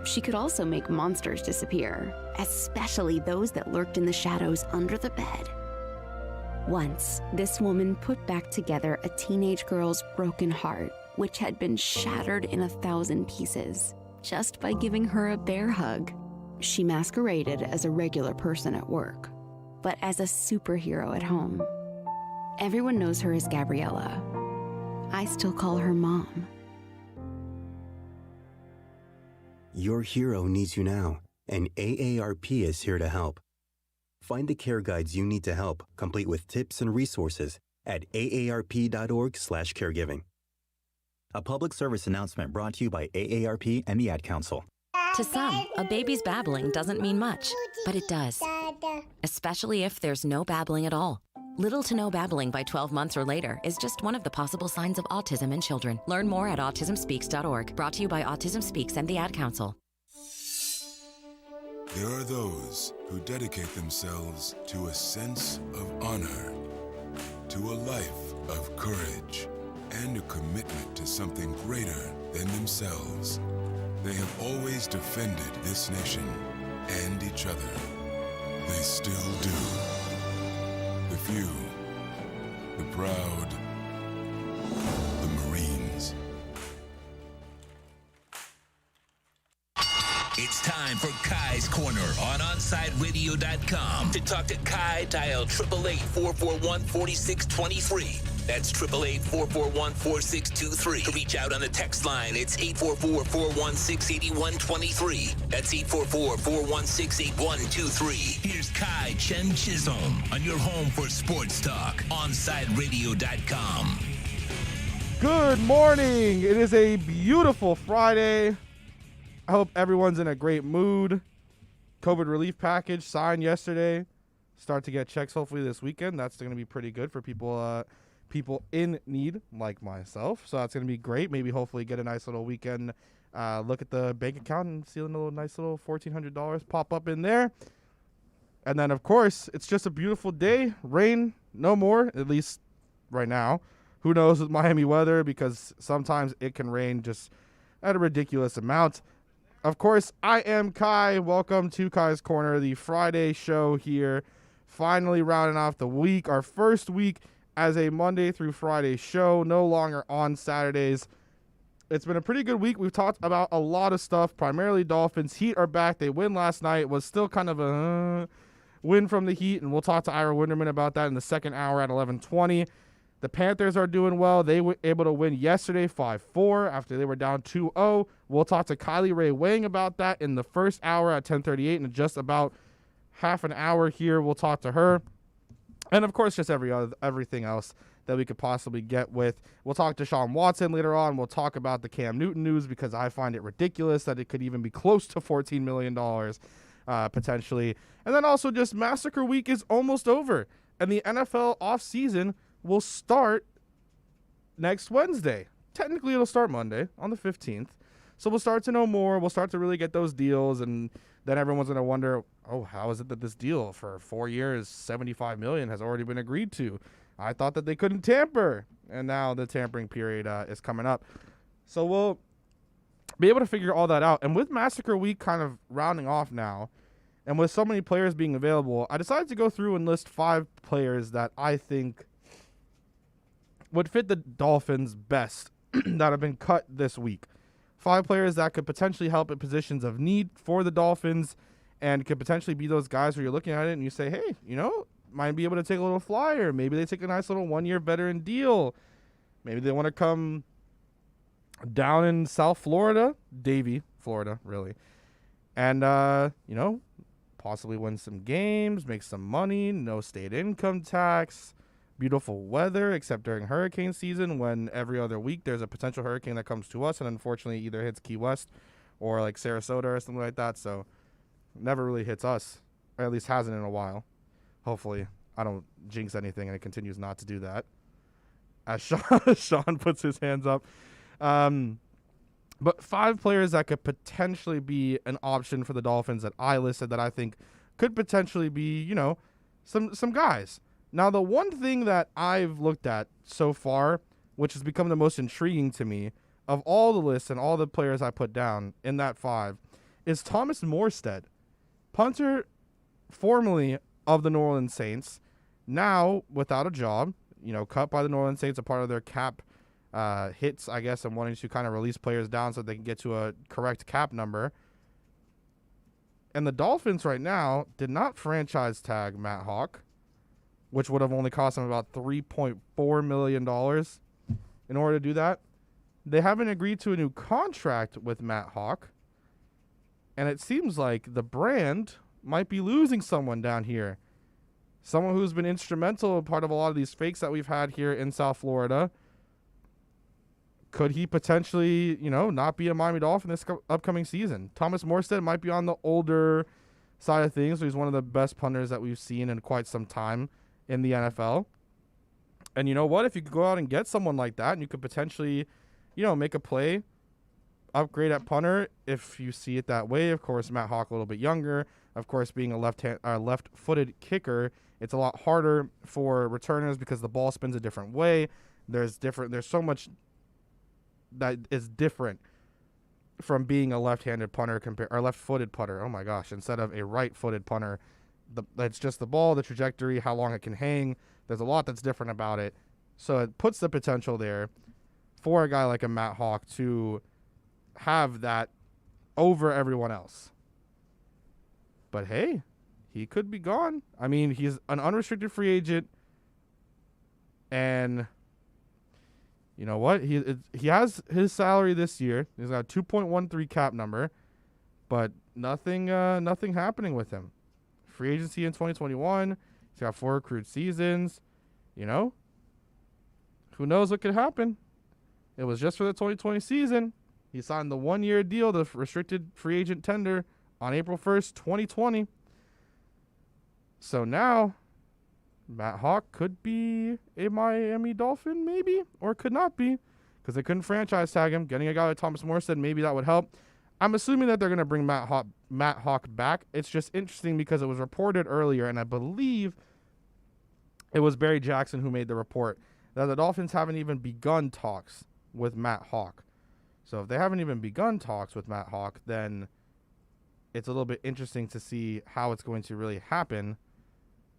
she could also make monsters disappear, especially those that lurked in the shadows under the bed. Once, this woman put back together a teenage girl's broken heart, which had been shattered in 1,000 pieces, just by giving her a bear hug. She masqueraded as a regular person at work, but as a superhero at home. Everyone knows her as Gabriella. I still call her Mom. Your hero needs you now, and AARP is here to help. Find the care guides you need to help, complete with tips and resources at aarp.org/caregiving. A public service announcement brought to you by AARP and the Ad Council. To some, a baby's babbling doesn't mean much, but it does. Especially if there's no babbling at all. Little to no babbling by 12 months or later is just one of the possible signs of autism in children. Learn more at autismspeaks.org. Brought to you by Autism Speaks and the Ad Council. There are those who dedicate themselves to a sense of honor, to a life of courage, and a commitment to something greater than themselves. They have always defended this nation and each other. They still do. The few, the proud, the Marines. It's time for Kai's Corner on OnsideRadio.com. To talk to Kai, dial 888-441-4623. That's 888-441-4623. To reach out on the text line, it's 844-416-8123. That's 844-416-8123. Here's Kai Chen Chisholm on your home for sports talk, OnsideRadio.com. Good morning. It is a beautiful Friday. I hope everyone's in a great mood. COVID relief package signed yesterday. Start to get checks hopefully this weekend. That's going to be pretty good for people in need like myself. So that's going to be great. Maybe hopefully get a nice little weekend look at the bank account and see a nice little $1,400 pop up in there. And then, of course, it's just a beautiful day. Rain, no more, at least right now. Who knows with Miami weather, because sometimes it can rain just at a ridiculous amount. Of course, I am Kai. Welcome to Kai's Corner, the Friday show here. Finally rounding off the week, our first week as a Monday through Friday show, no longer on Saturdays. It's been a pretty good week. We've talked about a lot of stuff, primarily Dolphins. Heat are back. They win last night. It was still kind of a win from the Heat, and we'll talk to Ira Winderman about that in the second hour at 11:20. The Panthers are doing well. They were able to win yesterday 5-4 after they were down 2-0. We'll talk to Kylie Ray Wang about that in the first hour at 10:38. In just about half an hour here, we'll talk to her. And, of course, just everything else that we could possibly get with. We'll talk to Sean Watson later on. We'll talk about the Cam Newton news because I find it ridiculous that it could even be close to $14 million potentially. And then also just Massacre Week is almost over. And the NFL offseason will start next Wednesday. Technically, it'll start Monday on the 15th. So we'll start to know more. We'll start to really get those deals. And then everyone's going to wonder, oh, how is it that this deal for 4 years, $75 million, has already been agreed to? I thought that they couldn't tamper. And now the tampering period is coming up. So we'll be able to figure all that out. And with Massacre Week kind of rounding off now, and with so many players being available, I decided to go through and list 5 players that I think would fit the Dolphins best that have been cut this week. 5 players that could potentially help at positions of need for the Dolphins and could potentially be those guys where you're looking at it and you say, hey, might be able to take a little flyer. Maybe they take a nice little 1-year veteran deal. Maybe they want to come down in South Florida, Davie, Florida, really. And, possibly win some games, make some money, no state income tax. Beautiful weather, except during hurricane season when every other week there's a potential hurricane that comes to us and unfortunately either hits Key West or like Sarasota or something like that. So never really hits us, or at least hasn't in a while. Hopefully I don't jinx anything and it continues not to do that. As Sean puts his hands up. But 5 players that could potentially be an option for the Dolphins that I listed that I think could potentially be, some guys. Now, the one thing that I've looked at so far, which has become the most intriguing to me of all the lists and all the players I put down in that 5, is Thomas Morstead, punter formerly of the New Orleans Saints, now without a job, cut by the New Orleans Saints, a part of their cap hits, I guess, and wanting to kind of release players down so they can get to a correct cap number. And the Dolphins right now did not franchise tag Matt Hawk, which would have only cost them about $3.4 million in order to do that. They haven't agreed to a new contract with Matt Hawk. And it seems like the brand might be losing someone down here. Someone who's been instrumental, part of a lot of these fakes that we've had here in South Florida. Could he potentially, not be a Miami Dolphin this upcoming season? Thomas Morstead might be on the older side of things. So he's one of the best punters that we've seen in quite some time in the NFL. And you know what? If you could go out and get someone like that, and you could potentially, make a play, upgrade at punter, if you see it that way. Of course, Matt Hawk a little bit younger. Of course, being a left-footed kicker, it's a lot harder for returners because the ball spins a different way. There's so much that is different from being a left-handed punter or left-footed punter. Oh my gosh! Instead of a right-footed punter, that's just the ball, the trajectory, how long it can hang. There's a lot that's different about it. So it puts the potential there for a guy like a Matt Hawk to have that over everyone else. But hey, he could be gone. I mean, he's an unrestricted free agent, and you know what? He has his salary this year. He's got a 2.13 cap number, but nothing happening with him. Free agency in 2021. He's got 4 accrued seasons. Who knows what could happen? It was just for the 2020 season. He signed the 1-year deal, the restricted free agent tender, on April 1st, 2020. So now, Matt Hawk could be a Miami Dolphin, maybe, or could not be, because they couldn't franchise tag him. Getting a guy like Thomas Morrison, maybe that would help. I'm assuming that they're going to bring Matt Hawk back. It's just interesting because it was reported earlier, and I believe it was Barry Jackson who made the report, that the Dolphins haven't even begun talks with Matt Hawk. So if they haven't even begun talks with Matt Hawk, then it's a little bit interesting to see how it's going to really happen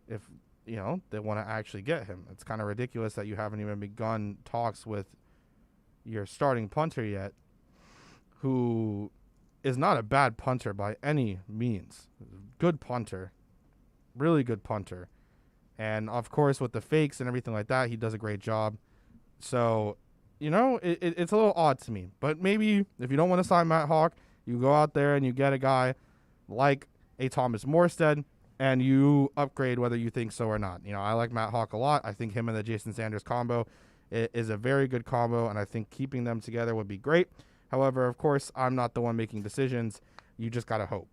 if, they want to actually get him. It's kind of ridiculous that you haven't even begun talks with your starting punter yet, who is not a bad punter by any means. Good punter. Really good punter. And, of course, with the fakes and everything like that, he does a great job. So, it's a little odd to me. But maybe if you don't want to sign Matt Hawk, you go out there and you get a guy like a Thomas Morstead, and you upgrade whether you think so or not. I like Matt Hawk a lot. I think him and the Jason Sanders combo is a very good combo, and I think keeping them together would be great. However, of course, I'm not the one making decisions. You just got to hope.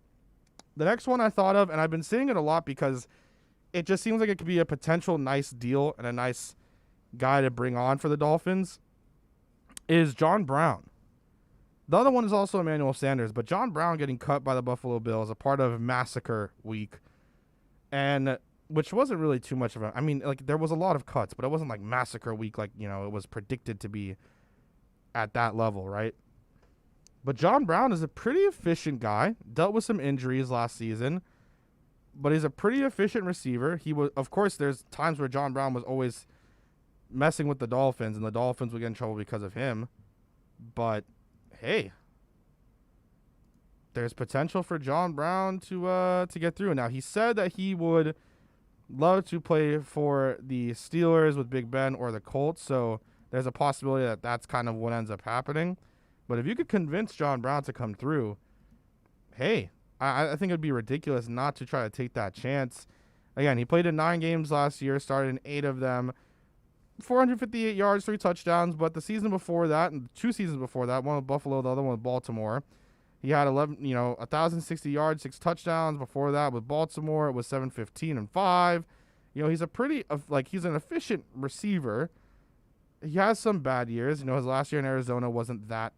The next one I thought of, and I've been saying it a lot because it just seems like it could be a potential nice deal and a nice guy to bring on for the Dolphins, is John Brown. The other one is also Emmanuel Sanders, but John Brown getting cut by the Buffalo Bills, a part of Massacre Week, and which wasn't really too much of a, there was a lot of cuts, but it wasn't like Massacre Week, it was predicted to be at that level, right? But John Brown is a pretty efficient guy, dealt with some injuries last season, but he's a pretty efficient receiver. He was, of course, there's times where John Brown was always messing with the Dolphins, and the Dolphins would get in trouble because of him. But hey, there's potential for John Brown to get through. Now, he said that he would love to play for the Steelers with Big Ben or the Colts, so there's a possibility that that's kind of what ends up happening. But if you could convince John Brown to come through, hey, I think it would be ridiculous not to try to take that chance. Again, he played in 9 games last year, started in 8 of them, 458 yards, 3 touchdowns. But the season before that, and 2 seasons before that, one with Buffalo, the other one with Baltimore, he had 1,060 yards, 6 touchdowns. Before that with Baltimore, it was 715 and 5. He's a pretty, he's an efficient receiver. He has some bad years. His last year in Arizona wasn't that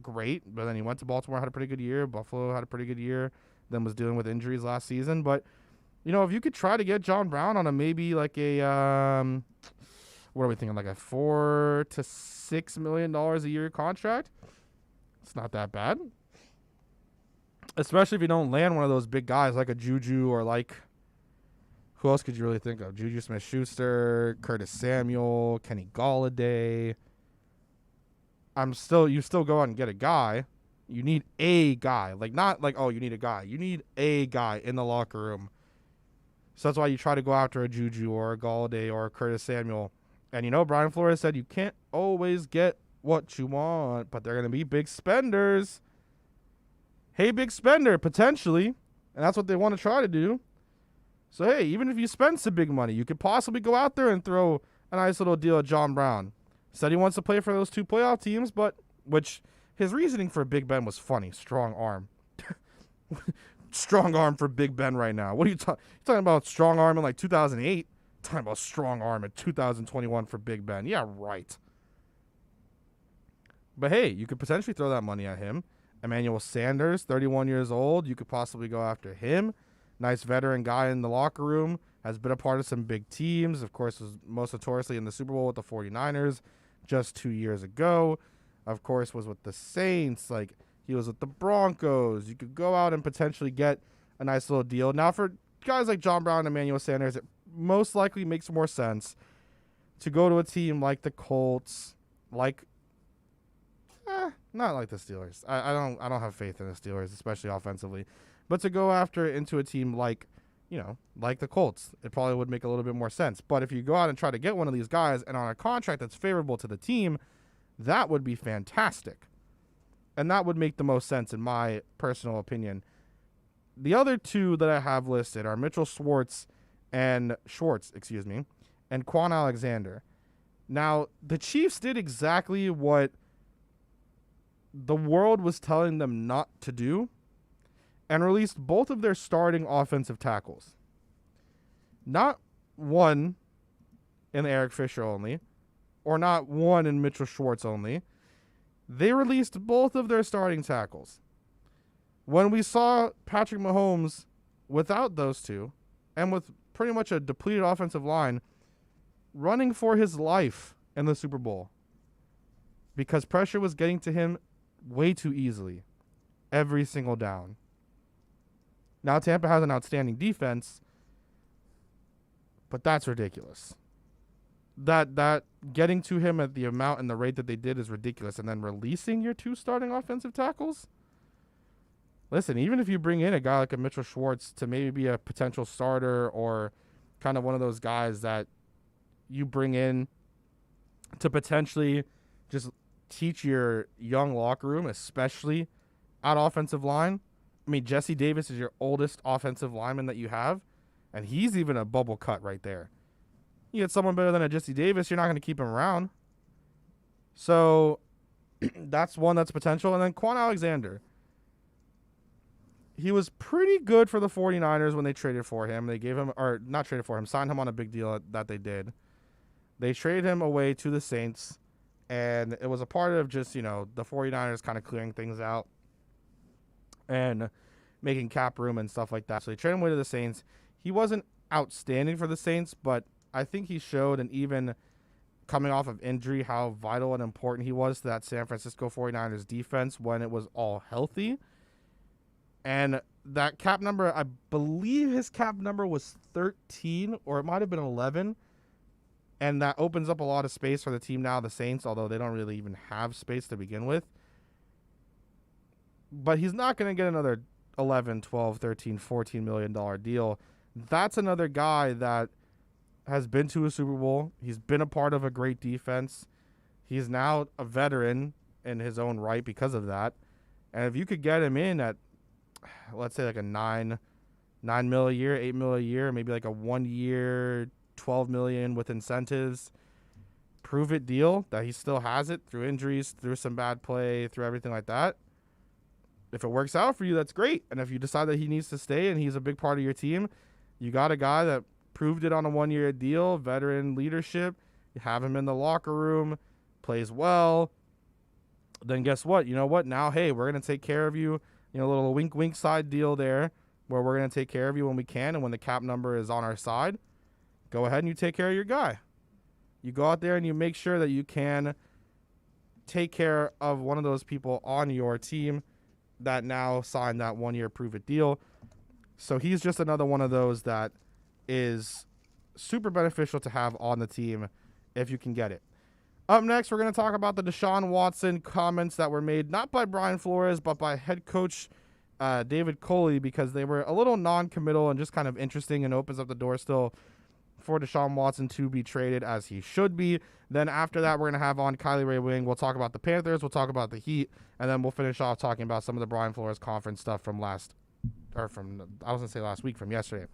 great, but then he went to Baltimore, had a pretty good year. Buffalo had a pretty good year, then was dealing with injuries last season. But, if you could try to get John Brown on a maybe what are we thinking, like a $4 to $6 million a year contract, it's not that bad. Especially if you don't land one of those big guys like a Juju or like, who else could you really think of? Juju Smith-Schuster, Curtis Samuel, Kenny Golladay. You still go out and get a guy. You need a guy. Like, not like, oh, you need a guy. You need a guy in the locker room. So that's why you try to go after a Juju or a Golladay or a Curtis Samuel. And, Brian Flores said you can't always get what you want, but they're going to be big spenders. Hey, big spender, potentially. And that's what they want to try to do. So, hey, even if you spend some big money, you could possibly go out there and throw a nice little deal at John Brown. Said he wants to play for those 2 playoff teams, but which his reasoning for Big Ben was funny. Strong arm. Strong arm for Big Ben right now. What are you talking about? Strong arm in like 2008? Talking about strong arm in 2021 for Big Ben. Yeah, right. But hey, you could potentially throw that money at him. Emmanuel Sanders, 31 years old. You could possibly go after him. Nice veteran guy in the locker room. Has been a part of some big teams. Of course, was most notoriously in the Super Bowl with the 49ers just 2 years ago. Of course, was with the Saints. Like, he was with the Broncos. You could go out and potentially get a nice little deal. Now, for guys like John Brown and Emmanuel Sanders, it most likely makes more sense to go to a team like the Colts, like, not like the Steelers. I don't have faith in the Steelers, especially offensively. But to go after into a team like, like the Colts, it probably would make a little bit more sense. But if you go out and try to get one of these guys and on a contract that's favorable to the team, that would be fantastic. And that would make the most sense in my personal opinion. The other 2 that I have listed are Mitchell Schwartz and Quan Alexander. Now, the Chiefs did exactly what the world was telling them not to do and released both of their starting offensive tackles. Not one in Eric Fisher only, or not one in Mitchell Schwartz only. They released both of their starting tackles. When we saw Patrick Mahomes without those 2, and with pretty much a depleted offensive line, running for his life in the Super Bowl, because pressure was getting to him way too easily every single down. Now, Tampa has an outstanding defense, but that's ridiculous. That getting to him at the amount and the rate that they did is ridiculous. And then releasing your 2 starting offensive tackles? Listen, even if you bring in a guy like a Mitchell Schwartz to maybe be a potential starter or kind of one of those guys that you bring in to potentially just teach your young locker room, especially at offensive line. I mean, Jesse Davis is your oldest offensive lineman that you have, and he's even a bubble cut right there. You get someone better than a Jesse Davis, you're not going to keep him around. So that's one that's potential. And then Quan Alexander. He was pretty good for the 49ers when they traded for him. They gave him, or not traded for him, signed him on a big deal that they did. They traded him away to the Saints, and it was a part of just, the 49ers kind of clearing things out and making cap room and stuff like that. So they traded him away to the Saints. He wasn't outstanding for the Saints, but I think he showed, and even coming off of injury, how vital and important he was to that San Francisco 49ers defense when it was all healthy. And that cap number, I believe his cap number was 13, or it might have been 11. And that opens up a lot of space for the team now, the Saints, although they don't really even have space to begin with. But he's not going to get another 11, 12, 13, $14 million deal. That's another guy that has been to a Super Bowl. He's been a part of a great defense. He's now a veteran in his own right because of that. And if you could get him in at, let's say, like a $9 million a year, $8 million a year, maybe like a 1 year, $12 million with incentives, prove it deal that he still has it through injuries, through some bad play, through everything like that. If it works out for you, that's great. And if you decide that he needs to stay and he's a big part of your team, you got a guy that proved it on a 1 year deal, veteran leadership. You have him in the locker room, plays well. Then guess what? You know what? Now, hey, we're going to take care of you. A little wink side deal there where we're going to take care of you when we can. And when the cap number is on our side, go ahead and you take care of your guy. You go out there and you make sure that you can take care of one of those people on your team that now signed that 1-year prove-it deal. So he's just another one of those that is super beneficial to have on the team if you can get it. Up next, we're going to talk about the Deshaun Watson comments that were made not by Brian Flores, but by head coach David Culley, because they were a little non-committal and just kind of interesting, and opens up the door still for Deshaun Watson to be traded as he should be. Then after that, we're going to have on Kylie Ray Wing. We'll talk about the Panthers, we'll talk about the Heat, and then we'll finish off talking about some of the Brian Flores conference stuff from last week, from yesterday.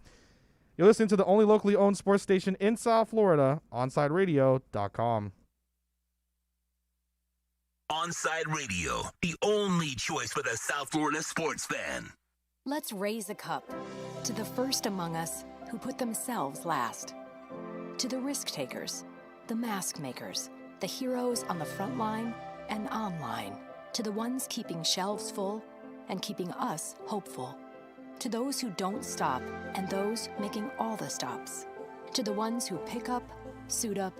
You're listening to the only locally owned sports station in South Florida, OnsideRadio.com. Onside Radio, the only choice for the South Florida sports fan. Let's raise a cup to the first among us who put themselves last. To the risk takers, the mask makers, the heroes on the front line and online. To the ones keeping shelves full and keeping us hopeful. To those who don't stop and those making all the stops. To the ones who pick up, suit up,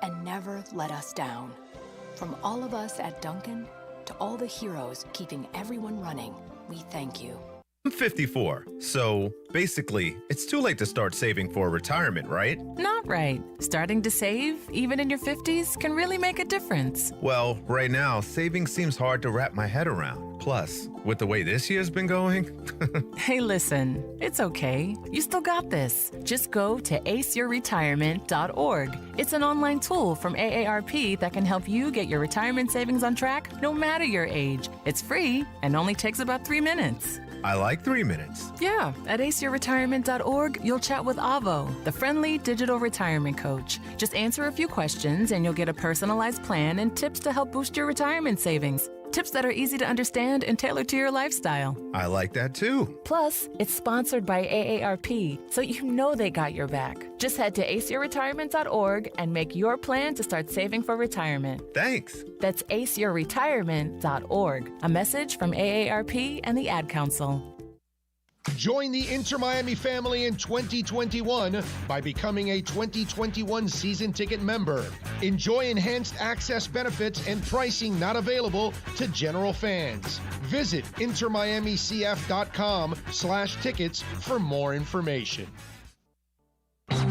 and never let us down. From all of us at Dunkin' to all the heroes keeping everyone running, we thank you. I'm 54, so basically, it's too late to start saving for retirement, right? Not right. Starting to save, even in your 50s, can really make a difference. Well, right now, saving seems hard to wrap my head around. Plus, with the way this year's been going... Hey, listen, it's okay. You still got this. Just go to aceyourretirement.org. It's an online tool from AARP that can help you get your retirement savings on track no matter your age. It's free and only takes about 3 minutes. I like 3 minutes. Yeah, at aceyourretirement.org, you'll chat with Avo, the friendly digital retirement coach. Just answer a few questions and you'll get a personalized plan and tips to help boost your retirement savings. Tips that are easy to understand and tailored to your lifestyle. I like that too. Plus, it's sponsored by AARP, so you know they got your back. Just head to aceyourretirement.org and make your plan to start saving for retirement. Thanks. That's aceyourretirement.org. A message from AARP and the Ad Council. Join the Inter Miami family in 2021 by becoming a 2021 season ticket member. Enjoy enhanced access benefits and pricing not available to general fans. Visit intermiamicf.com/tickets for more information.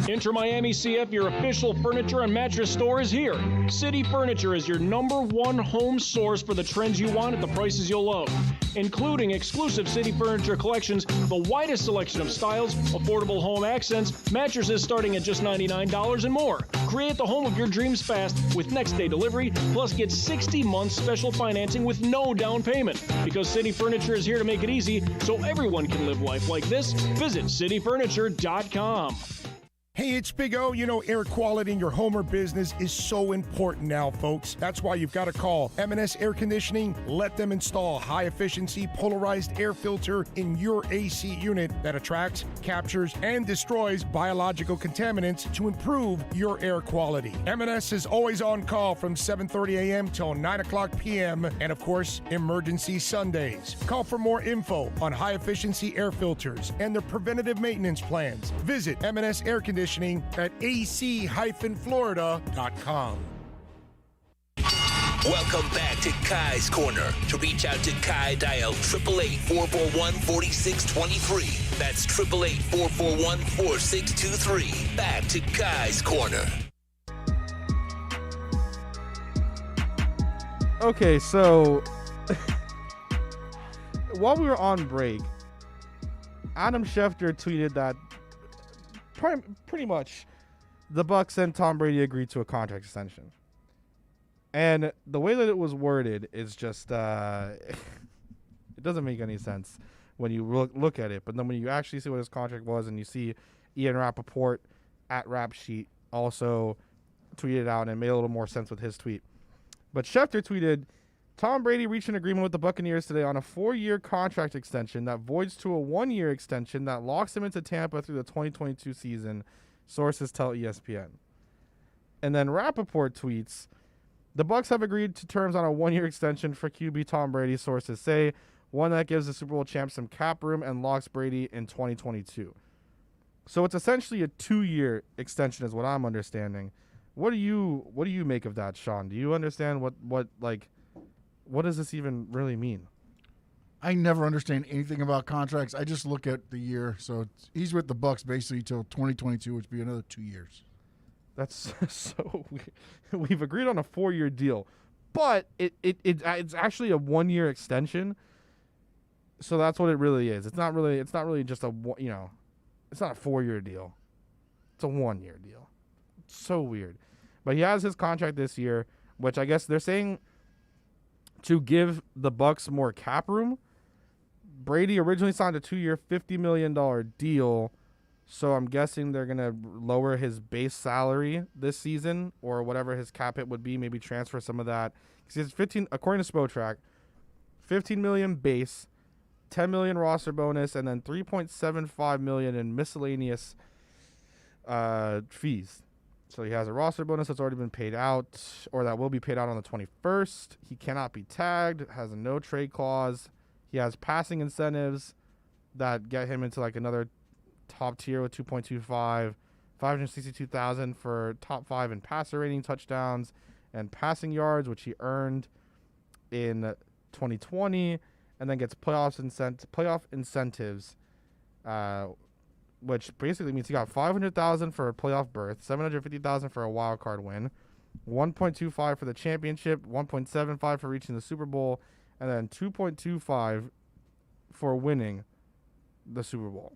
Inter Miami CF, your official furniture and mattress store, is here. City Furniture is your #1 home source for the trends you want at the prices you'll love, including exclusive City Furniture collections, the widest selection of styles, affordable home accents, mattresses starting at just $99 and more. Create the home of your dreams fast with next-day delivery, plus get 60 months special financing with no down payment. Because City Furniture is here to make it easy so everyone can live life like this, visit cityfurniture.com. Hey, it's Big O. You know, air quality in your home or business is so important now, folks. That's why you've got to call M&S Air Conditioning. Let them install a high-efficiency polarized air filter in your AC unit that attracts, captures, and destroys biological contaminants to improve your air quality. M&S is always on call from 7:30 a.m. till 9 o'clock p.m. and, of course, emergency Sundays. Call for more info on high-efficiency air filters and their preventative maintenance plans. Visit M&S Air Conditioning at ac-florida.com. Welcome back to Kai's Corner. To reach out to Kai, dial 888-441-4623. That's 888-441-4623. Back to Kai's Corner. Okay, so while we were on break, Adam Schefter tweeted that pretty much the Bucs and Tom Brady agreed to a contract extension. And the way that it was worded is just it doesn't make any sense when you look at it. But then when you actually see what his contract was and you see Ian Rappaport at Rap Sheet also tweeted out, and it made a little more sense with his tweet. But Schefter tweeted, Tom Brady reached an agreement with the Buccaneers today on a 4-year contract extension that voids to a 1-year extension that locks him into Tampa through the 2022 season, sources tell ESPN. And then Rappaport tweets, the Bucs have agreed to terms on a 1-year extension for QB Tom Brady, sources say, one that gives the Super Bowl champ some cap room and locks Brady in 2022. So it's essentially a 2-year extension is what I'm understanding. What do you make of that, Sean? Do you understand what does this even really mean? I never understand anything about contracts. I just look at the year. So he's with the Bucks basically till 2022, which would be another 2 years. That's so weird. We've agreed on a 4-year deal, but it's actually a 1-year extension. So that's what it really is. It's not really just it's not a 4-year deal. It's a 1-year deal. It's so weird. But he has his contract this year, which I guess they're saying to give the Bucks more cap room. Brady originally signed a 2-year, $50 million deal, so I'm guessing they're going to lower his base salary this season or whatever his cap hit would be, maybe transfer some of that. Because it's 15, according to Spotrac, $15 million base, $10 million roster bonus, and then $3.75 million in miscellaneous fees. So he has a roster bonus that's already been paid out, or that will be paid out on the 21st. He cannot be tagged, has a no trade clause. He has passing incentives that get him into like another top tier with 2.25, 562,000 for top 5 in passer rating, touchdowns, and passing yards, which he earned in 2020, and then gets playoff incentives, which basically means he got 500,000 for a playoff berth, 750,000 for a wild card win, 1.25 for the championship, 1.75 for reaching the Super Bowl, and then 2.25 for winning the Super Bowl.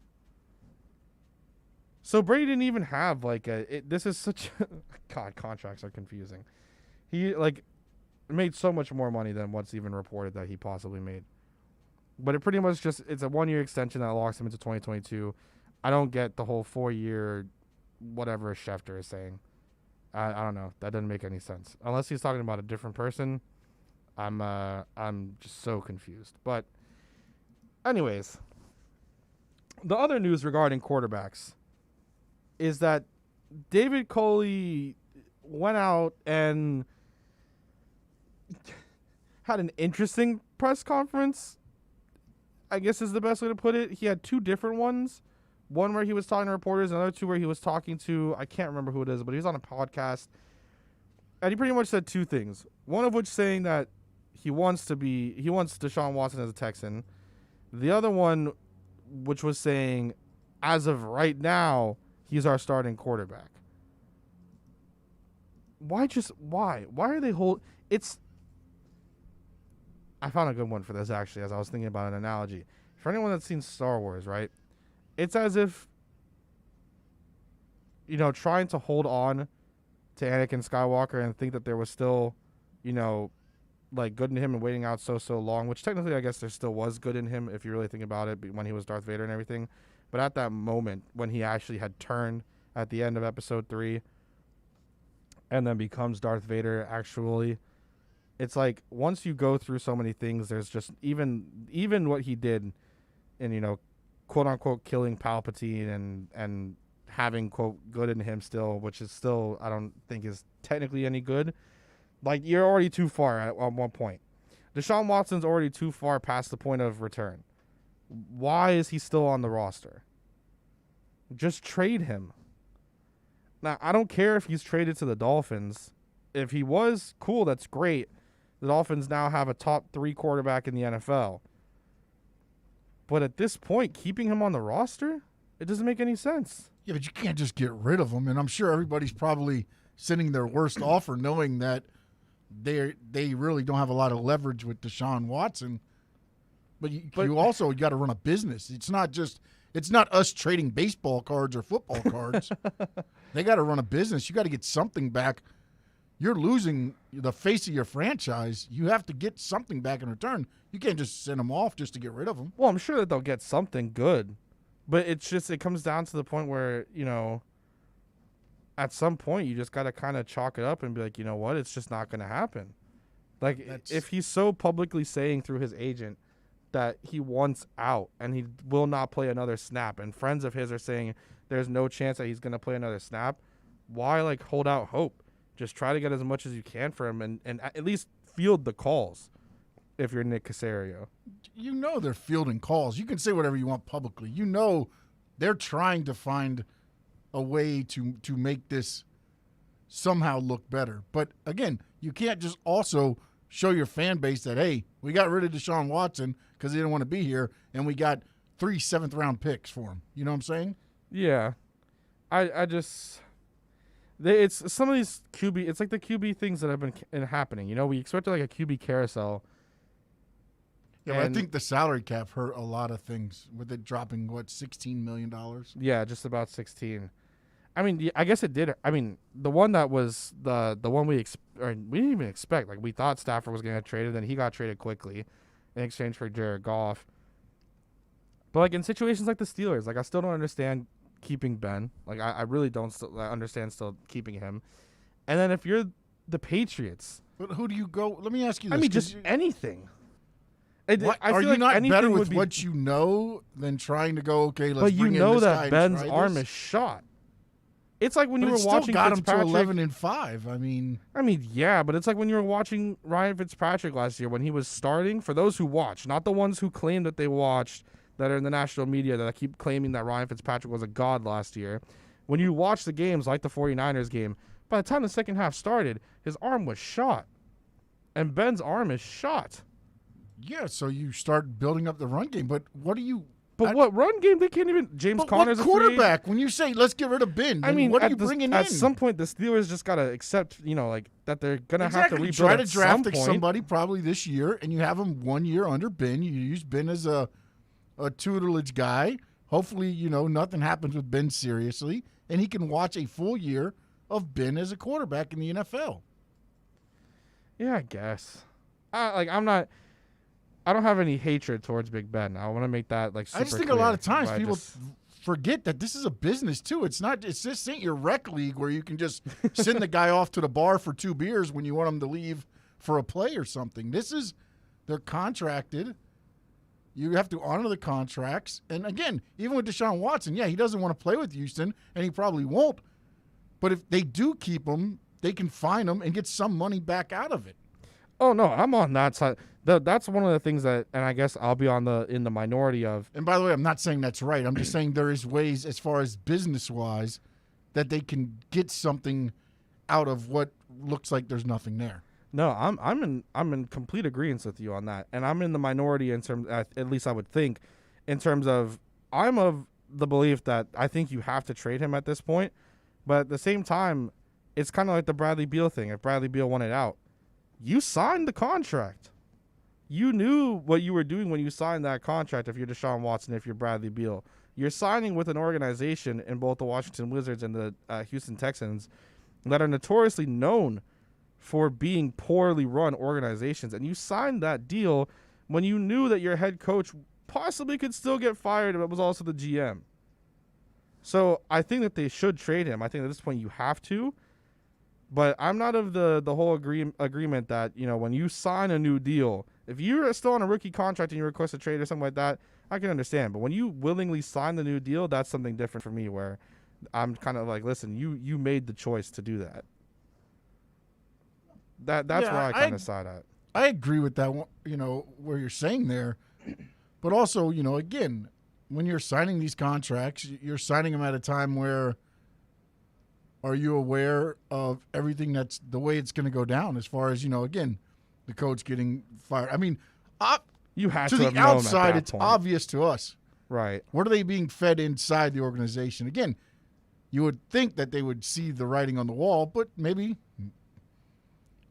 So Brady didn't even have this is such God, contracts are confusing. He made so much more money than what's even reported that he possibly made. But it pretty much it's a 1-year extension that locks him into 2022. I don't get the whole 4-year whatever Schefter is saying. I don't know. That doesn't make any sense. Unless he's talking about a different person. I'm just so confused. But anyways, the other news regarding quarterbacks is that David Coley went out and had an interesting press conference, I guess is the best way to put it. He had 2 different ones. One where he was talking to reporters, another 2 where he was talking to, I can't remember who it is, but he was on a podcast. And he pretty much said 2 things. One of which saying that he wants Deshaun Watson as a Texan. The other one, which was saying, as of right now, he's our starting quarterback. Why are they I found a good one for this, actually, as I was thinking about an analogy. For anyone that's seen Star Wars, right? It's as if, trying to hold on to Anakin Skywalker and think that there was still, good in him and waiting out so long, which technically I guess there still was good in him if you really think about it when he was Darth Vader and everything. But at that moment when he actually had turned at the end of episode 3 and then becomes Darth Vader actually, it's like once you go through so many things, there's just even what he did in, quote unquote killing Palpatine and having quote good in him still, which is still I don't think is technically any good. Like you're already too far at one point. Deshaun Watson's already too far past the point of return. Why is he still on the roster? Just trade him. Now, I don't care if he's traded to the Dolphins. If he was, cool, that's great. The Dolphins now have a top 3 quarterback in the NFL. But at this point, keeping him on the roster, it doesn't make any sense. Yeah, but you can't just get rid of him. And I'm sure everybody's probably sending their worst offer knowing that they really don't have a lot of leverage with Deshaun Watson. But you also got to run a business. It's not us trading baseball cards or football cards. They got to run a business. You got to get something back. You're losing the face of your franchise. You have to get something back in return. You can't just send them off just to get rid of them. Well, I'm sure that they'll get something good. But it comes down to the point where, at some point you just got to kind of chalk it up and be like, you know what, it's just not going to happen. Like, if he's so publicly saying through his agent that he wants out and he will not play another snap, and friends of his are saying there's no chance that he's going to play another snap, why, hold out hope? Just try to get as much as you can for him and at least field the calls if you're Nick Caserio. They're fielding calls. You can say whatever you want publicly. They're trying to find a way to make this somehow look better. But, again, you can't just also show your fan base that, hey, we got rid of Deshaun Watson because he didn't want to be here, and we got 3 7th-round picks for him. You know what I'm saying? Yeah. I just it's some of these QB, it's like the QB things that have been happening. You know, we expected like a QB carousel. Yeah, but I think the salary cap hurt a lot of things with it dropping, $16 million? Yeah, just about 16. I mean, I guess it did. I mean, the one that was the one we didn't even expect. Like, we thought Stafford was going to get traded, then he got traded quickly in exchange for Jared Goff. But, like, in situations like the Steelers, like, I still don't understand keeping Ben. Like, I really don't understand still keeping him. And then if you're the Patriots. But who do you go? Let me ask you this. I mean, just anything. Are you not better with what you know than trying to go, okay, let's bring in this guy? But you know and that Ben's try arm this? is shot. It's like when you were still watching got Fitzpatrick. him to 11-5. I mean, yeah, but it's like when you were watching Ryan Fitzpatrick last year when he was starting. For those who watch, not the ones who claim that they watched, that are in the national media that keep claiming that Ryan Fitzpatrick was a god last year. When you watch the games like the 49ers game, by the time the second half started, his arm was shot. And Ben's arm is shot. Yeah, so you start building up the run game. But what do you... But what run game? They can't even... James Conner's what quarterback? When you say, let's get rid of Ben, I mean, what are you bringing in? At some point, the Steelers just got to accept, like, that they're going to have to rebuild Try to at draft some point. somebody probably this year, and you have him 1 year under Ben. You use Ben as a tutelage guy. Hopefully, nothing happens with Ben seriously, and he can watch a full year of Ben as a quarterback in the NFL. Yeah, I guess. I don't have any hatred towards Big Ben. I want to make that super I just think clear, a lot of times but people forget that this is a business too. It's this ain't your rec league where you can just send the guy off to the bar for 2 beers when you want him to leave for a play or something. They're contracted. You have to honor the contracts. And again, even with Deshaun Watson, yeah, he doesn't want to play with Houston, and he probably won't. But if they do keep him, they can fine him and get some money back out of it. Oh no, I'm on that side. That's one of the things that, and I guess I'll be in the minority of. And by the way, I'm not saying that's right. I'm just saying there is ways, as far as business wise, that they can get something out of what looks like there's nothing there. No, I'm in complete agreement with you on that, and I'm in the minority in terms, at least I would think, in terms of I'm of the belief that I think you have to trade him at this point, but at the same time, it's kind of like the Bradley Beal thing. If Bradley Beal wanted out, you signed the contract. You knew what you were doing when you signed that contract. If you're Deshaun Watson, if you're Bradley Beal, you're signing with an organization in both the Washington Wizards and the Houston Texans that are notoriously known for being poorly run organizations. And you signed that deal when you knew that your head coach possibly could still get fired, but was also the GM. So I think that they should trade him. I think at this point you have to. But I'm not of the whole agreement that, when you sign a new deal, if you're still on a rookie contract and you request a trade or something like that, I can understand. But when you willingly sign the new deal, that's something different for me, where I'm kind of like, listen, you made the choice to do that. That's where I kind of side at. I agree with that, where you're saying there. But also, again, when you're signing these contracts, you're signing them at a time where, are you aware of everything that's the way it's going to go down as far as, again, the coach getting fired? I mean, you had to have the known outside, at that it's point. obvious to us. Right. What are they being fed inside the organization? Again, you would think that they would see the writing on the wall, but maybe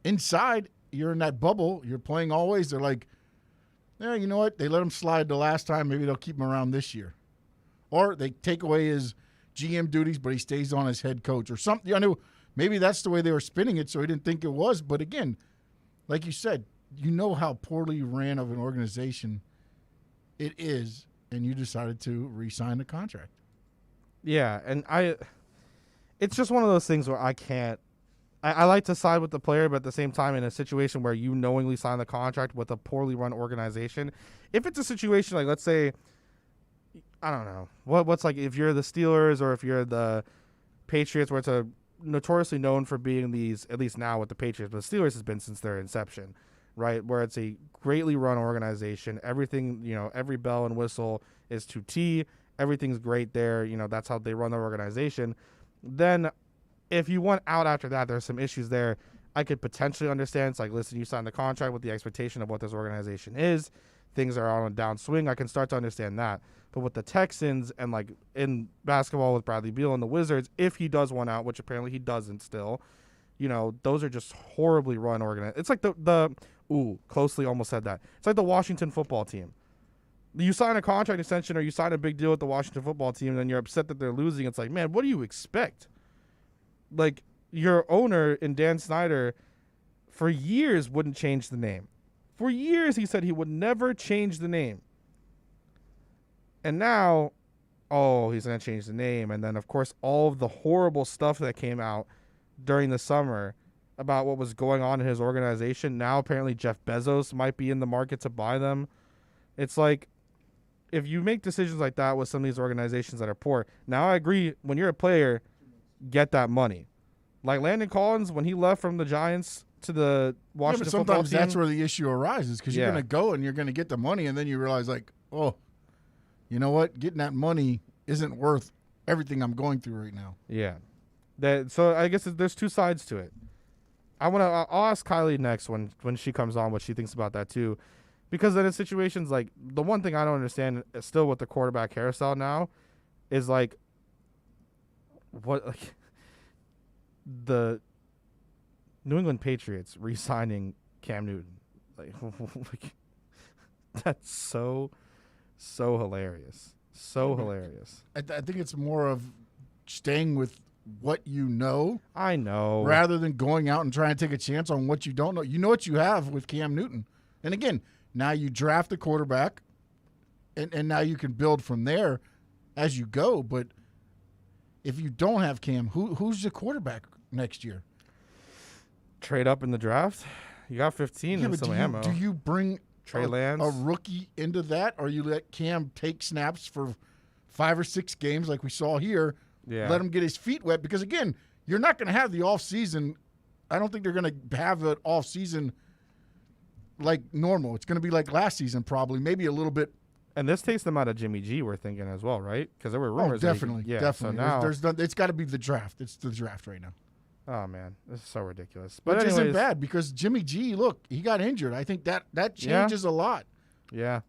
inside, you're in that bubble. You're playing always. They're like, yeah, you know what? They let him slide the last time. Maybe they'll keep him around this year. Or they take away his GM duties, but he stays on as head coach or something. I know maybe that's the way they were spinning it, so he didn't think it was. But again, like you said, you know how poorly ran of an organization it is, and you decided to re-sign the contract. Yeah, and it's just one of those things where I like to side with the player, but at the same time, in a situation where you knowingly sign the contract with a poorly run organization, if it's a situation like, let's say, I don't know, what's like if you're the Steelers or if you're the Patriots, where it's notoriously known for being these, at least now with the Patriots, but the Steelers has been since their inception, right? Where it's a greatly run organization. Everything, every bell and whistle is to T. Everything's great there. That's how they run their organization. Then if you went out after that, there's some issues there. I could potentially understand. It's like, listen, you signed the contract with the expectation of what this organization is. things are on a downswing, I can start to understand that. But with the Texans and like in basketball with Bradley Beal and the Wizards, if he does one out, which apparently he doesn't still, those are just horribly run organized. It's like closely almost said that. It's like the Washington football team. You sign a contract extension or you sign a big deal with the Washington football team and then you're upset that they're losing. It's like, man, what do you expect? Like, your owner in Dan Snyder for years wouldn't change the name. For years he said he would never change the name. And now, he's going to change the name. And then, of course, all of the horrible stuff that came out during the summer about what was going on in his organization. Now, apparently, Jeff Bezos might be in the market to buy them. It's like, if you make decisions like that with some of these organizations that are poor, now I agree, when you're a player, get that money. Like Landon Collins, when he left from the Giants to the Washington football team. Sometimes that's where the issue arises, because you're going to go and you're going to get the money, and then you realize, like, you know what? Getting that money isn't worth everything I'm going through right now. Yeah. So I guess there's two sides to it. I'll ask Kylie next when she comes on what she thinks about that too, because then in situations like the one thing I don't understand still with the quarterback carousel now is like what like the New England Patriots re-signing Cam Newton, like that's so hilarious. So hilarious. I think it's more of staying with what you know. I know. Rather than going out and trying to take a chance on what you don't know. You know what you have with Cam Newton. And again, now you draft a quarterback, and now you can build from there as you go. But if you don't have Cam, who's your quarterback next year? Trade up in the draft. You got 15 and some ammo. Do you bring Trey Lance, a rookie into that, or you let Cam take snaps for 5 or 6 games like we saw here? Yeah. Let him get his feet wet, because again, you're not going to have the off season. I don't think they're going to have an off season like normal. It's going to be like last season, probably, maybe a little bit. And this takes them out of Jimmy G, we're thinking as well, right? Because there were rumors. Definitely. So now it's got to be the draft. It's the draft right now. Oh man, this is so ridiculous. But which anyways, isn't bad, because Jimmy G, look, he got injured. I think that changes a lot. Yeah.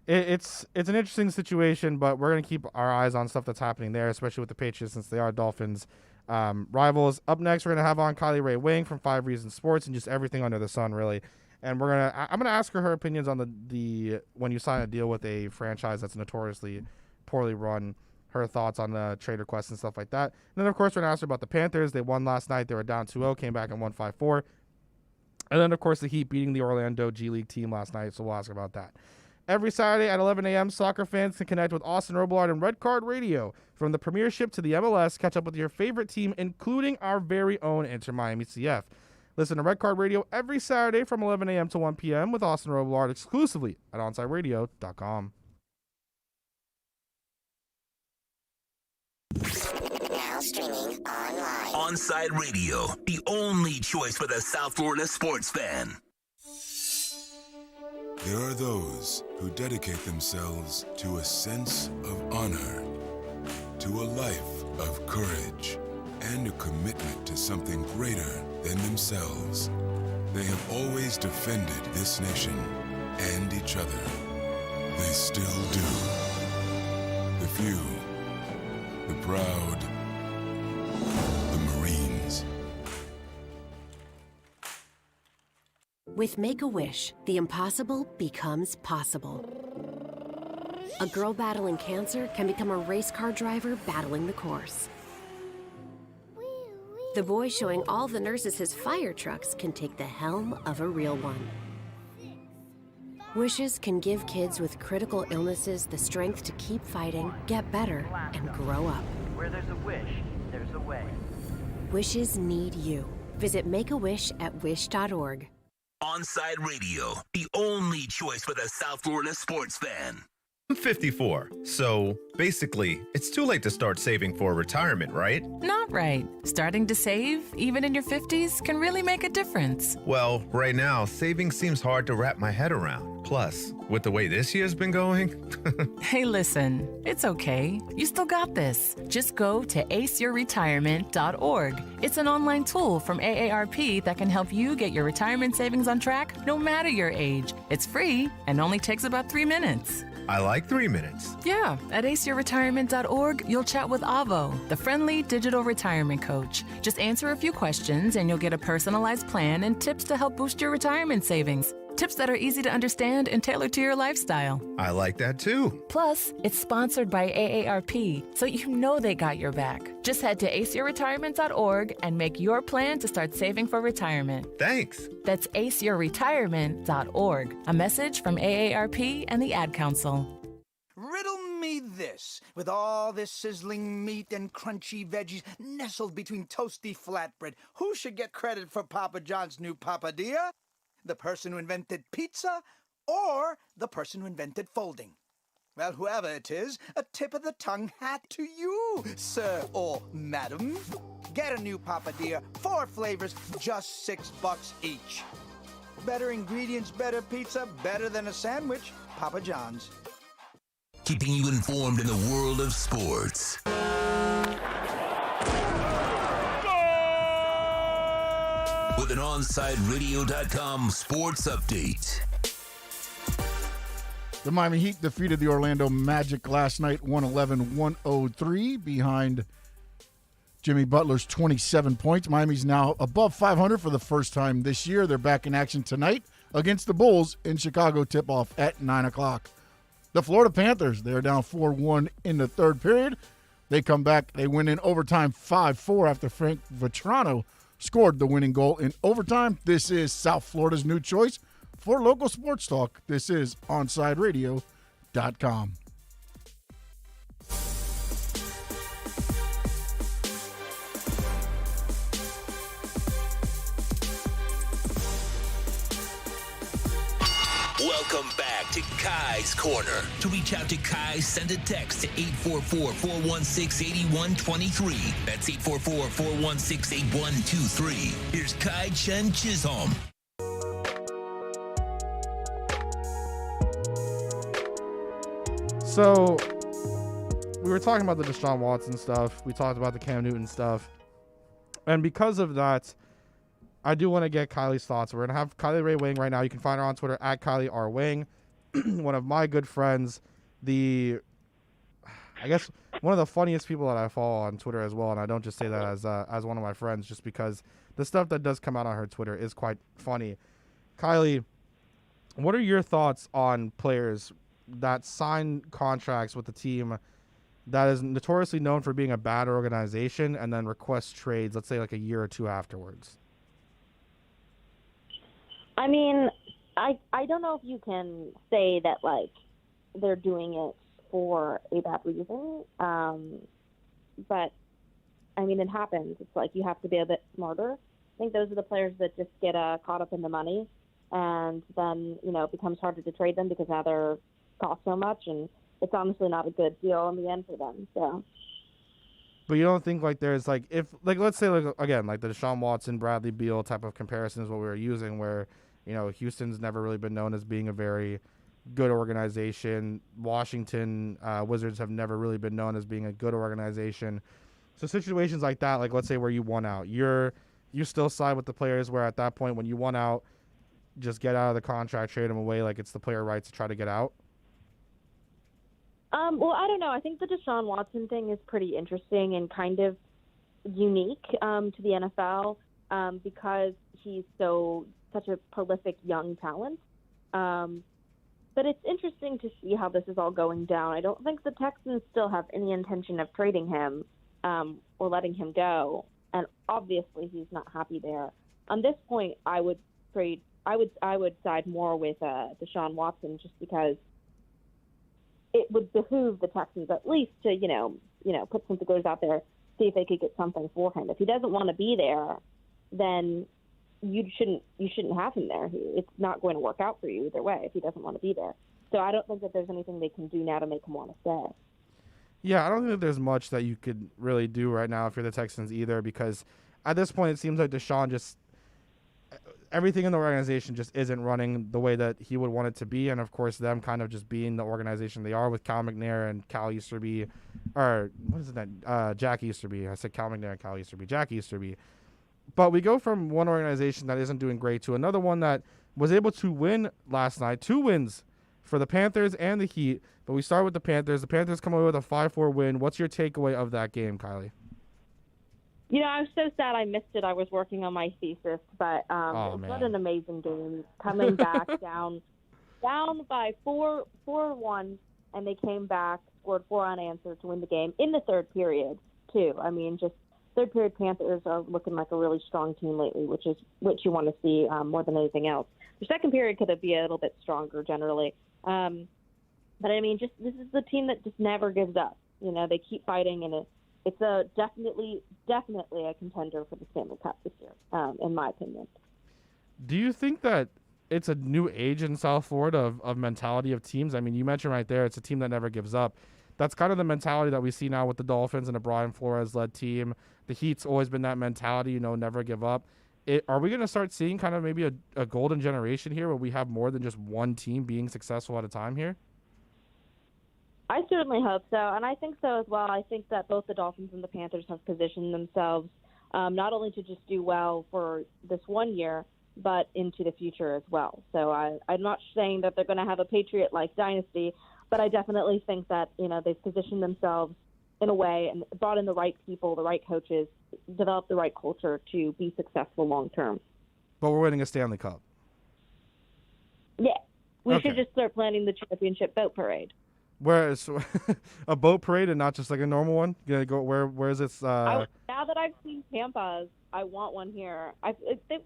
It's an interesting situation, but we're going to keep our eyes on stuff that's happening there, especially with the Patriots, since they are Dolphins rivals. Up next, we're going to have on Kylie Ray Wang from 5 Reasons Sports and just everything under the sun, really. And I'm gonna ask her opinions on the when you sign a deal with a franchise that's notoriously poorly run, her thoughts on the trade requests and stuff like that. And then, of course, we're going to ask her about the Panthers. They won last night. They were down 2-0, came back and won 5-4. And then, of course, the Heat beating the Orlando G League team last night, so we'll ask her about that. Every Saturday at 11 a.m., soccer fans can connect with Austin Robillard and Red Card Radio. From the Premiership to the MLS, catch up with your favorite team, including our very own Inter Miami CF. Listen to Red Card Radio every Saturday from 11 a.m. to 1 p.m. with Austin Robillard exclusively at OnsideRadio.com. Now streaming online. Onside Radio, the only choice for the South Florida sports fan. There are those who dedicate themselves to a sense of honor, to a life of courage, and a commitment to something greater than themselves. They have always defended this nation and each other. They still do. The few, the proud, the Marines. With Make-A-Wish, the impossible becomes possible. A girl battling cancer can become a race car driver battling the course. The boy showing all the nurses his fire trucks can take the helm of a real one. Wishes can give kids with critical illnesses the strength to keep fighting, get better, and grow up. Where there's a wish, there's a way. Wishes need you. Visit Make-A-Wish at wish.org. Onside Radio, the only choice for the South Florida sports fan. I'm 54, so basically, it's too late to start saving for retirement, right? Not right. Starting to save, even in your 50s, can really make a difference. Well, right now, saving seems hard to wrap my head around. Plus, with the way this year's been going... Hey, listen, it's okay. You still got this. Just go to aceyourretirement.org. It's an online tool from AARP that can help you get your retirement savings on track no matter your age. It's free and only takes about 3 minutes. I like 3 minutes. Yeah, at aceyourretirement.org, you'll chat with Avo, the friendly digital retirement coach. Just answer a few questions and you'll get a personalized plan and tips to help boost your retirement savings. Tips that are easy to understand and tailored to your lifestyle. I like that too. Plus, it's sponsored by AARP, so you know they got your back. Just head to aceyourretirement.org and make your plan to start saving for retirement. Thanks. That's aceyourretirement.org. A message from AARP and the Ad Council. Riddle me this. With all this sizzling meat and crunchy veggies nestled between toasty flatbread, who should get credit for Papa John's new papadilla? The person who invented pizza or the person who invented folding? Well, whoever it is, a tip of the tongue hat to you, sir or madam. Get a new papadilla, 4 flavors, just $6 each. Better ingredients, better pizza, better than a sandwich. Papa John's. Keeping you informed in the world of sports. With an OnsideRadio.com sports update. The Miami Heat defeated the Orlando Magic last night 111-103 behind Jimmy Butler's 27 points. Miami's now above 500 for the first time this year. They're back in action tonight against the Bulls in Chicago, tip-off at 9 o'clock. The Florida Panthers, they're down 4-1 in the third period. They come back, they win in overtime 5-4 after Frank Vetrano scored the winning goal in overtime. This is South Florida's new choice for local sports talk. This is OnsideRadio.com. Welcome back to Kai's Corner. To reach out to Kai, send a text to 844-416-8123. That's 844-416-8123. Here's Kai Chen Chisholm. So, we were talking about the Deshaun Watson stuff. We talked about the Cam Newton stuff. And because of that, I do want to get Kylie's thoughts. We're going to have Kylie Ray Wing right now. You can find her on Twitter at Kylie R. Wing. One of my good friends, I guess one of the funniest people that I follow on Twitter as well. And I don't just say that as one of my friends, just because the stuff that does come out on her Twitter is quite funny. Kylie, what are your thoughts on players that sign contracts with the team that is notoriously known for being a bad organization and then request trades, let's say like a year or two afterwards? I mean, I don't know if you can say that, like, they're doing it for a bad reason. But, I mean, it happens. It's like you have to be a bit smarter. I think those are the players that just get caught up in the money, and then, you know, it becomes harder to trade them because now they're cost so much, and it's honestly not a good deal in the end for them. So. But you don't think, like, there's, like, if, like, let's say, like, again, like the Deshaun Watson, Bradley Beal type of comparison is what we were using, where, you know, Houston's never really been known as being a very good organization. Washington Wizards have never really been known as being a good organization. So situations like that, like, let's say where you won out, you still side with the players where at that point when you won out, just get out of the contract, trade them away, like it's the player rights to try to get out? Well, I don't know. I think the Deshaun Watson thing is pretty interesting and kind of unique to the NFL because he's such a prolific young talent. But it's interesting to see how this is all going down. I don't think the Texans still have any intention of trading him or letting him go. And obviously he's not happy there. On this point, I would side more with Deshaun Watson just because it would behoove the Texans at least to, you know, put some figures out there, see if they could get something for him. If he doesn't want to be there, then you shouldn't have him there. It's not going to work out for you either way if he doesn't want to be there. So I don't think that there's anything they can do now to make him want to stay. Yeah, I don't think there's much that you could really do right now if you're the Texans either, because at this point it seems like Deshaun just everything in the organization just isn't running the way that he would want it to be, and of course them kind of just being the organization they are with Cal McNair and Cal Easterby, or what is that? Jack Easterby. I said Cal McNair and Cal Easterby. Jack Easterby. But we go from one organization that isn't doing great to another one that was able to win last night. 2 wins for the Panthers and the Heat. But we start with the Panthers. The Panthers come away with a 5-4 win. What's your takeaway of that game, Kylie? You know, I was so sad I missed it. I was working on my thesis, but it was what an amazing game. Coming back down by 4-1, and they came back, scored 4 unanswered to win the game in the third period, too. I mean, just third period Panthers are looking like a really strong team lately, which is what you want to see more than anything else. The second period could be a little bit stronger generally. But, I mean, this is the team that just never gives up. You know, they keep fighting, and it's a definitely a contender for the Stanley Cup this year, in my opinion. Do you think that it's a new age in South Florida of mentality of teams? I mean, you mentioned right there it's a team that never gives up. That's kind of the mentality that we see now with the Dolphins and a Brian Flores-led team. The Heat's always been that mentality, you know, never give up. Are we going to start seeing kind of maybe a golden generation here where we have more than just one team being successful at a time here? I certainly hope so, and I think so as well. I think that both the Dolphins and the Panthers have positioned themselves not only to just do well for this one year, but into the future as well. So I'm not saying that they're going to have a Patriot-like dynasty, but I definitely think that, you know, they've positioned themselves in a way and brought in the right people, the right coaches, developed the right culture to be successful long term. But we're winning a Stanley Cup. Yeah. We Okay. should just start planning the championship boat parade. Whereas a boat parade and not just like a normal one? You gotta go where is this? Now that I've seen Tampa's, I want one here.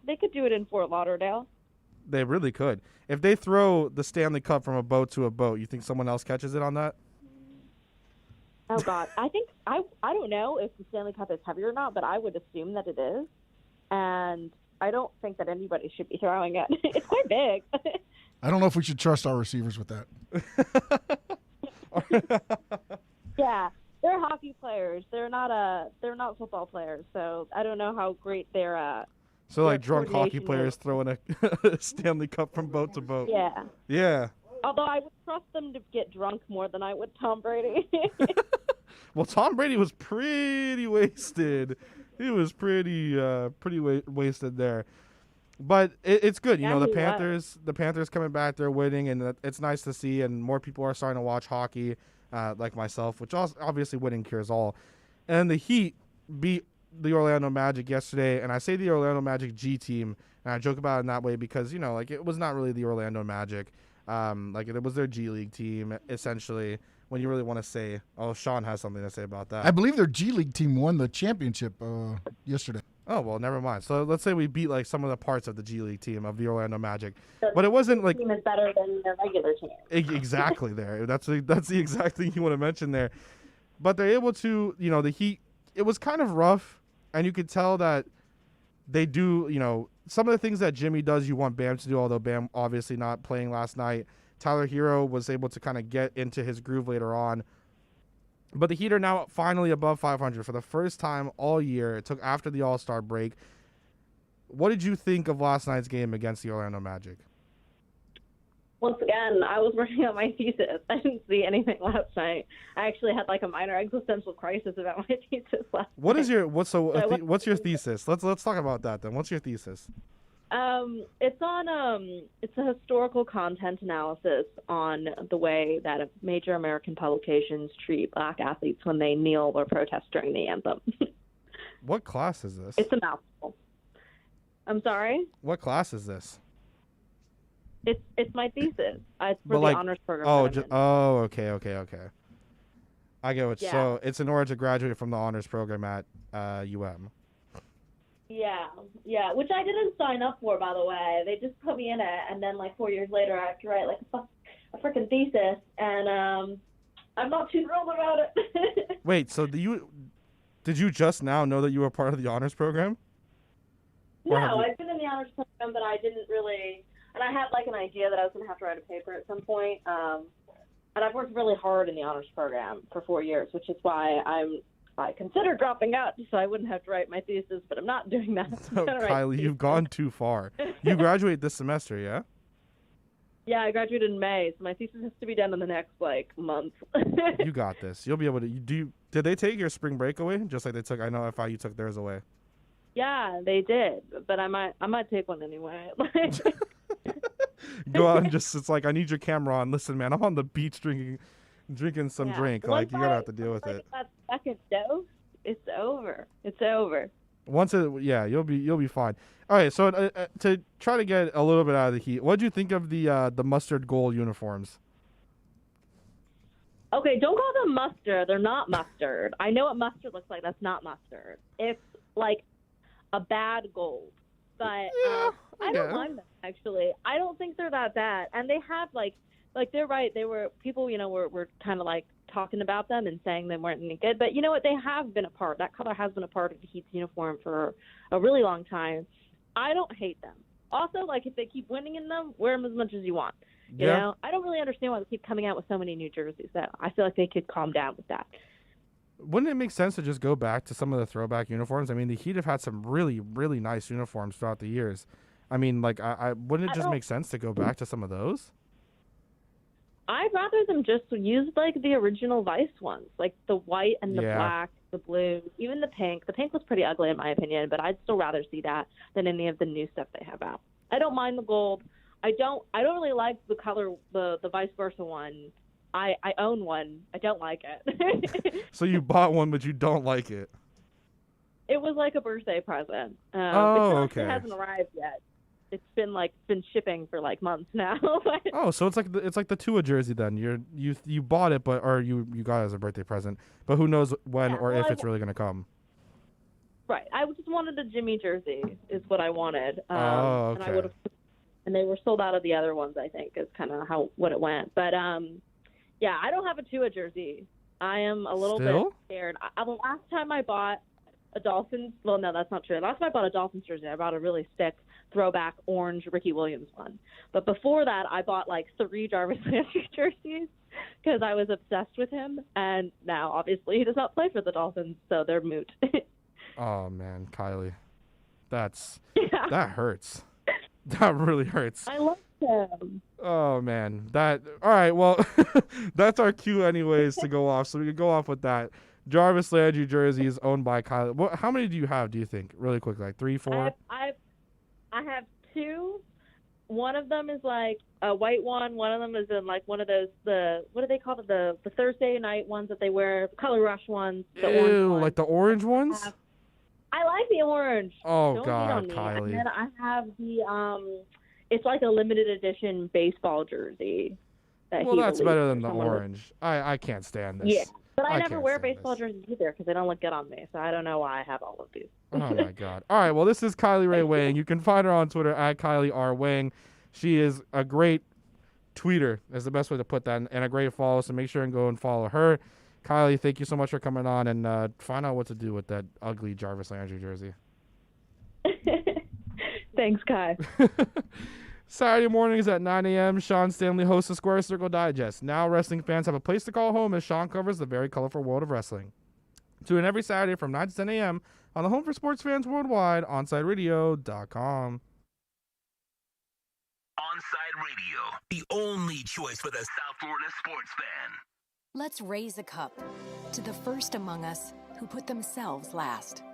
They could do it in Fort Lauderdale. They really could. If they throw the Stanley Cup from a boat to a boat, you think someone else catches it on that? Oh God, I don't know if the Stanley Cup is heavy or not, but I would assume that it is, and I don't think that anybody should be throwing it. It's quite big. I don't know if we should trust our receivers with that. Yeah, they're hockey players. They're not football players, so I don't know how great their So like drunk hockey coordination players is. throwing a Stanley Cup from boat to boat. Yeah. Yeah. Although I would trust them to get drunk more than I would Tom Brady. Well, Tom Brady was pretty wasted. He was pretty wasted there. But it's good. You Yeah, know, he the Panthers coming back, they're winning, and it's nice to see, and more people are starting to watch hockey, like myself, which also, obviously winning cures all. And the Heat beat the Orlando Magic yesterday, and I say the Orlando Magic G team, and I joke about it in that way because, you know, like it was not really the Orlando Magic. Like it was their G League team, essentially, when you really want to say, oh, Sean has something to say about that. I believe their G League team won the championship yesterday. Oh, well, never mind. So let's say we beat like some of the parts of the G League team of the Orlando Magic. But it wasn't like... The team is better than the regular team. Exactly there. That's the exact thing you want to mention there. But they're able to, you know, the Heat, it was kind of rough, and you could tell that they do, you know, some of the things that Jimmy does you want Bam to do, although Bam obviously not playing last night. Tyler Hero was able to kind of get into his groove later on. But the Heat are now finally above 500 for the first time all year. It took after the All-Star break. What did you think of last night's game against the Orlando Magic? Once again, I was working on my thesis. I didn't see anything last night. I actually had like a minor existential crisis about my thesis last night. What's your thesis? Let's talk about that then. What's your thesis? It's a historical content analysis on the way that major American publications treat black athletes when they kneel or protest during the anthem. What class is this? It's a mouthful. I'm sorry? What class is this? It's my thesis. It's for the honors program. Okay. I get what. Yeah. So it's in order to graduate from the honors program at UM. Yeah, which I didn't sign up for, by the way. They just put me in it, and then like 4 years later, I have to write like a freaking thesis, and I'm not too thrilled about it. Wait, so did you just now know that you were part of the honors program? No, I've been in the honors program, but I didn't really. And I had like an idea that I was going to have to write a paper at some point. And I've worked really hard in the honors program for 4 years, which is why I considered dropping out so I wouldn't have to write my thesis, but I'm not doing that. So, Kylie, you've gone too far. You graduate this semester, yeah? Yeah, I graduated in May, so my thesis has to be done in the next, month. You got this. You'll be able to. Did they take your spring break away? Just like they took, I know FIU took theirs away. Yeah, they did, but I might take one anyway. Go out and it's like, I need your camera on. Listen, man, I'm on the beach drinking some drink. Like, you're going to have to deal with it. That second dose, it's over. It's over. You'll be fine. All right, so to try to get a little bit out of the heat, what did you think of the mustard gold uniforms? Okay, don't call them mustard. They're not mustard. I know what mustard looks like. That's not mustard. It's like a bad gold. But I don't mind them, actually. I don't think they're that bad. And they have, they're right. People, were kind of, talking about them and saying they weren't any good. But you know what? They have been a part. That color has been a part of the Heat's uniform for a really long time. I don't hate them. Also, if they keep winning in them, wear them as much as you want. You know? I don't really understand why they keep coming out with so many new jerseys, though. I feel like they could calm down with that. Wouldn't it make sense to just go back to some of the throwback uniforms? I mean, the Heat have had some really, really nice uniforms throughout the years. I mean, wouldn't it just make sense to go back to some of those? I'd rather them just use, the original Vice ones, the white and the black, the blue, even the pink. The pink was pretty ugly, in my opinion, but I'd still rather see that than any of the new stuff they have out. I don't mind the gold. I don't really like the color, the vice versa one. I own one. I don't like it. So you bought one, but you don't like it? It was like a birthday present. Okay. It hasn't arrived yet. It's been shipping for months now. Oh, so it's like the Tua jersey then. You bought it, or you got it as a birthday present, but who knows when or if it's really gonna come. Right. I just wanted a Jimmy jersey is what I wanted. Okay. And they were sold out of the other ones, I think, is kind of what it went. But yeah, I don't have a Tua jersey. I am a little bit scared. The last time I bought a Dolphins, well, no, that's not true. Last time I bought a Dolphins jersey, I bought a really sick throwback orange Ricky Williams one. But before that, I bought 3 Jarvis Landry jerseys because I was obsessed with him. And now, obviously, he does not play for the Dolphins, so they're moot. Oh, man, Kylie. That hurts. That really hurts. I love him. Oh, man. All right, well, that's our cue anyways to go off, so we can go off with that. Jarvis Landry jersey is owned by Kylie. How many do you have, do you think? Really quick, 3, 4? I have 2. One of them is a white one. One of them is in one of those, what do they call it? The Thursday night ones that they wear, Color Rush ones. Ew, like the orange ones? I like the orange. Oh, Don't God, hate on me. Kylie. And then I have the, it's like a limited edition baseball jersey. Well, that's better than the orange. I can't stand this. Yeah. But I never wear baseball jerseys either because they don't look good on me. So I don't know why I have all of these. Oh, my God. All right. Well, this is Kylie Ray Wang. You can find her on Twitter at Kylie R. Wang. She is a great tweeter, is the best way to put that, and a great follow. So make sure and go and follow her. Kylie, thank you so much for coming on, and find out what to do with that ugly Jarvis Landry jersey. Thanks, Kai. Saturday mornings at 9 a.m., Sean Stanley hosts the Square Circle Digest. Now wrestling fans have a place to call home as Sean covers the very colorful world of wrestling. Tune in every Saturday from 9 to 10 a.m. on the home for sports fans worldwide, OnsideRadio.com. Onside Radio, the only choice for the South Florida sports fan. Let's raise a cup to the first among us who put themselves last.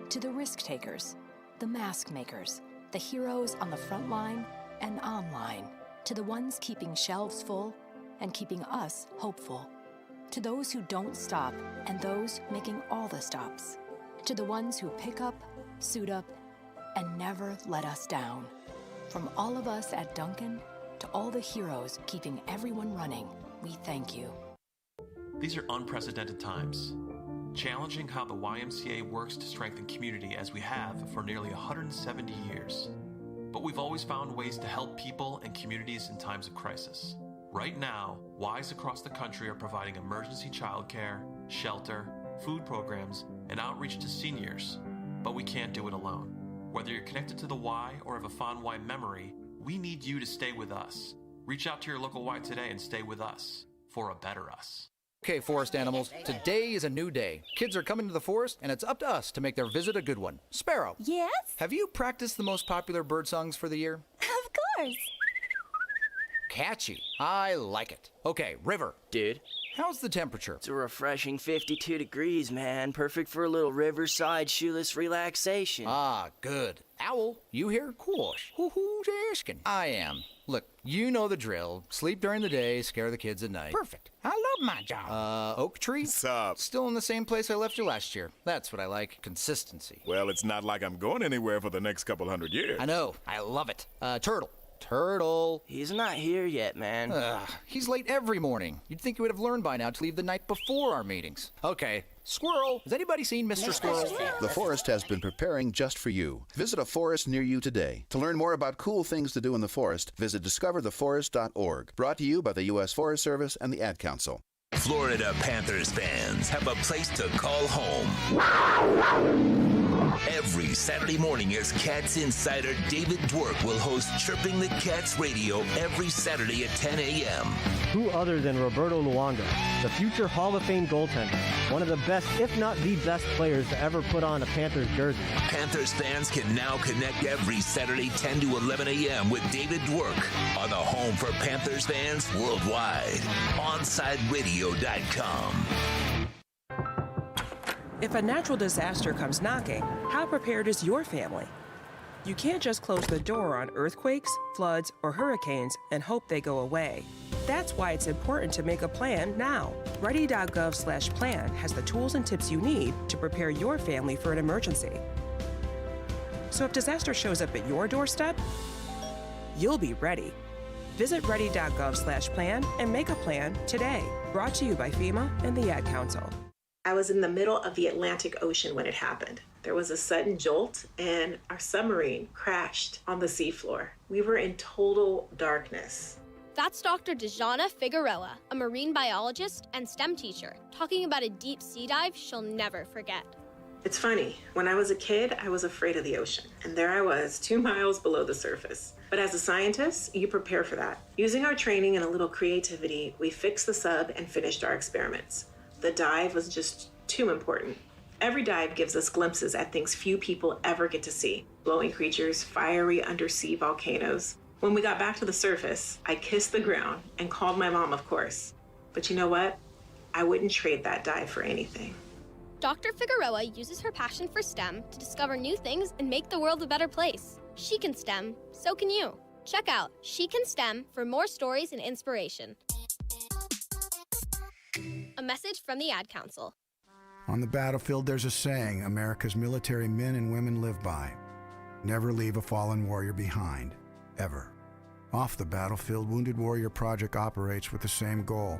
To the risk takers, the mask makers, the heroes on the front line and online. To the ones keeping shelves full and keeping us hopeful. To those who don't stop and those making all the stops. To the ones who pick up, suit up, and never let us down. From all of us at Duncan to all the heroes keeping everyone running, we thank you. These are unprecedented times, challenging how the YMCA works to strengthen community as we have for nearly 170 years. But we've always found ways to help people and communities in times of crisis. Right now, Ys across the country are providing emergency childcare, shelter, food programs, and outreach to seniors. But we can't do it alone. Whether you're connected to the Y or have a fond Y memory, We need you to stay with us. Reach out to your local Y today and stay with us for a better us. Okay, forest animals, today is a new day. Kids are coming to the forest, and it's up to us to make their visit a good one. Sparrow. Yes? Have you practiced the most popular bird songs for the year? Of course. Catchy. I like it. Okay, River. Dude. How's the temperature? It's a refreshing 52 degrees, man. Perfect for a little riverside shoeless relaxation. Ah, good. Owl, you here? Course. Who's asking? I am. Look, you know the drill. Sleep during the day, scare the kids at night. Perfect. I love my job. Oak tree? What's up? Still in the same place I left you last year. That's what I like. Consistency. Well, it's not like I'm going anywhere for the next couple hundred years. I know. I love it. Turtle. Turtle. He's not here yet, man. He's late every morning. You'd think he would have learned by now to leave the night before our meetings. Okay. Squirrel. Has anybody seen Mr. Squirrel? The forest has been preparing just for you. Visit a forest near you today. To learn more about cool things to do in the forest, visit discovertheforest.org. Brought to you by the U.S. Forest Service and the Ad Council. Florida Panthers fans have a place to call home. Every Saturday morning, as Cats insider David Dwork will host Chirping the Cats Radio every Saturday at 10 a.m. Who other than Roberto Luongo, the future Hall of Fame goaltender, one of the best, if not the best players to ever put on a Panthers jersey. Panthers fans can now connect every Saturday 10 to 11 a.m. with David Dwork on the home for Panthers fans worldwide, OnsideRadio.com. If a natural disaster comes knocking, how prepared is your family? You can't just close the door on earthquakes, floods, or hurricanes and hope they go away. That's why it's important to make a plan now. Ready.gov/plan has the tools and tips you need to prepare your family for an emergency. So if disaster shows up at your doorstep, you'll be ready. Visit ready.gov/plan and make a plan today. Brought to you by FEMA and the Ad Council. I was in the middle of the Atlantic Ocean when it happened. There was a sudden jolt and our submarine crashed on the seafloor. We were in total darkness. That's Dr. Dejana Figueroa, a marine biologist and STEM teacher, talking about a deep sea dive she'll never forget. It's funny, when I was a kid, I was afraid of the ocean. And there I was, 2 miles below the surface. But as a scientist, you prepare for that. Using our training and a little creativity, we fixed the sub and finished our experiments. The dive was just too important. Every dive gives us glimpses at things few people ever get to see. Glowing creatures, fiery undersea volcanoes. When we got back to the surface, I kissed the ground and called my mom, of course. But you know what? I wouldn't trade that dive for anything. Dr. Figueroa uses her passion for STEM to discover new things and make the world a better place. She can STEM, so can you. Check out She Can STEM for more stories and inspiration. A message from the Ad Council. On the battlefield, there's a saying America's military men and women live by. Never leave a fallen warrior behind, ever. Off the battlefield, Wounded Warrior Project operates with the same goal.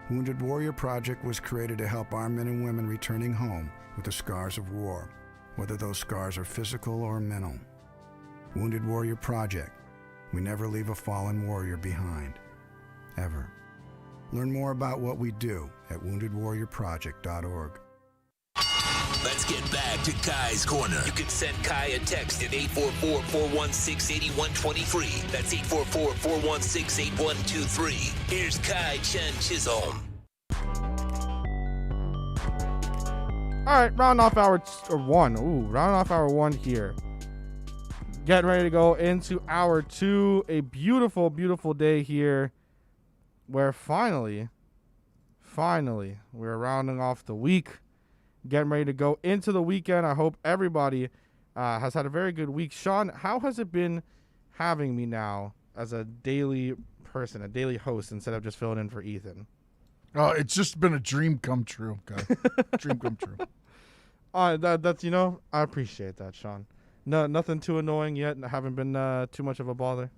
Wounded Warrior Project was created to help our men and women returning home with the scars of war, whether those scars are physical or mental. Wounded Warrior Project. We never leave a fallen warrior behind, ever. Learn more about what we do at woundedwarriorproject.org. Let's get back to Kai's Corner. You can send Kai a text at 844-416-8123. That's 844-416-8123. Here's Kai Chen Chisholm. All right, round off hour one here. Getting ready to go into hour 2. A beautiful, beautiful day here where finally, we're rounding off the week. Getting ready to go into the weekend. I hope everybody has had a very good week. Sean, how has it been having me now as a daily person, a daily host, instead of just filling in for Ethan? Oh, it's just been a dream come true, guy. Dream come true. That's I appreciate that, Sean. No, nothing too annoying yet. Haven't been too much of a bother.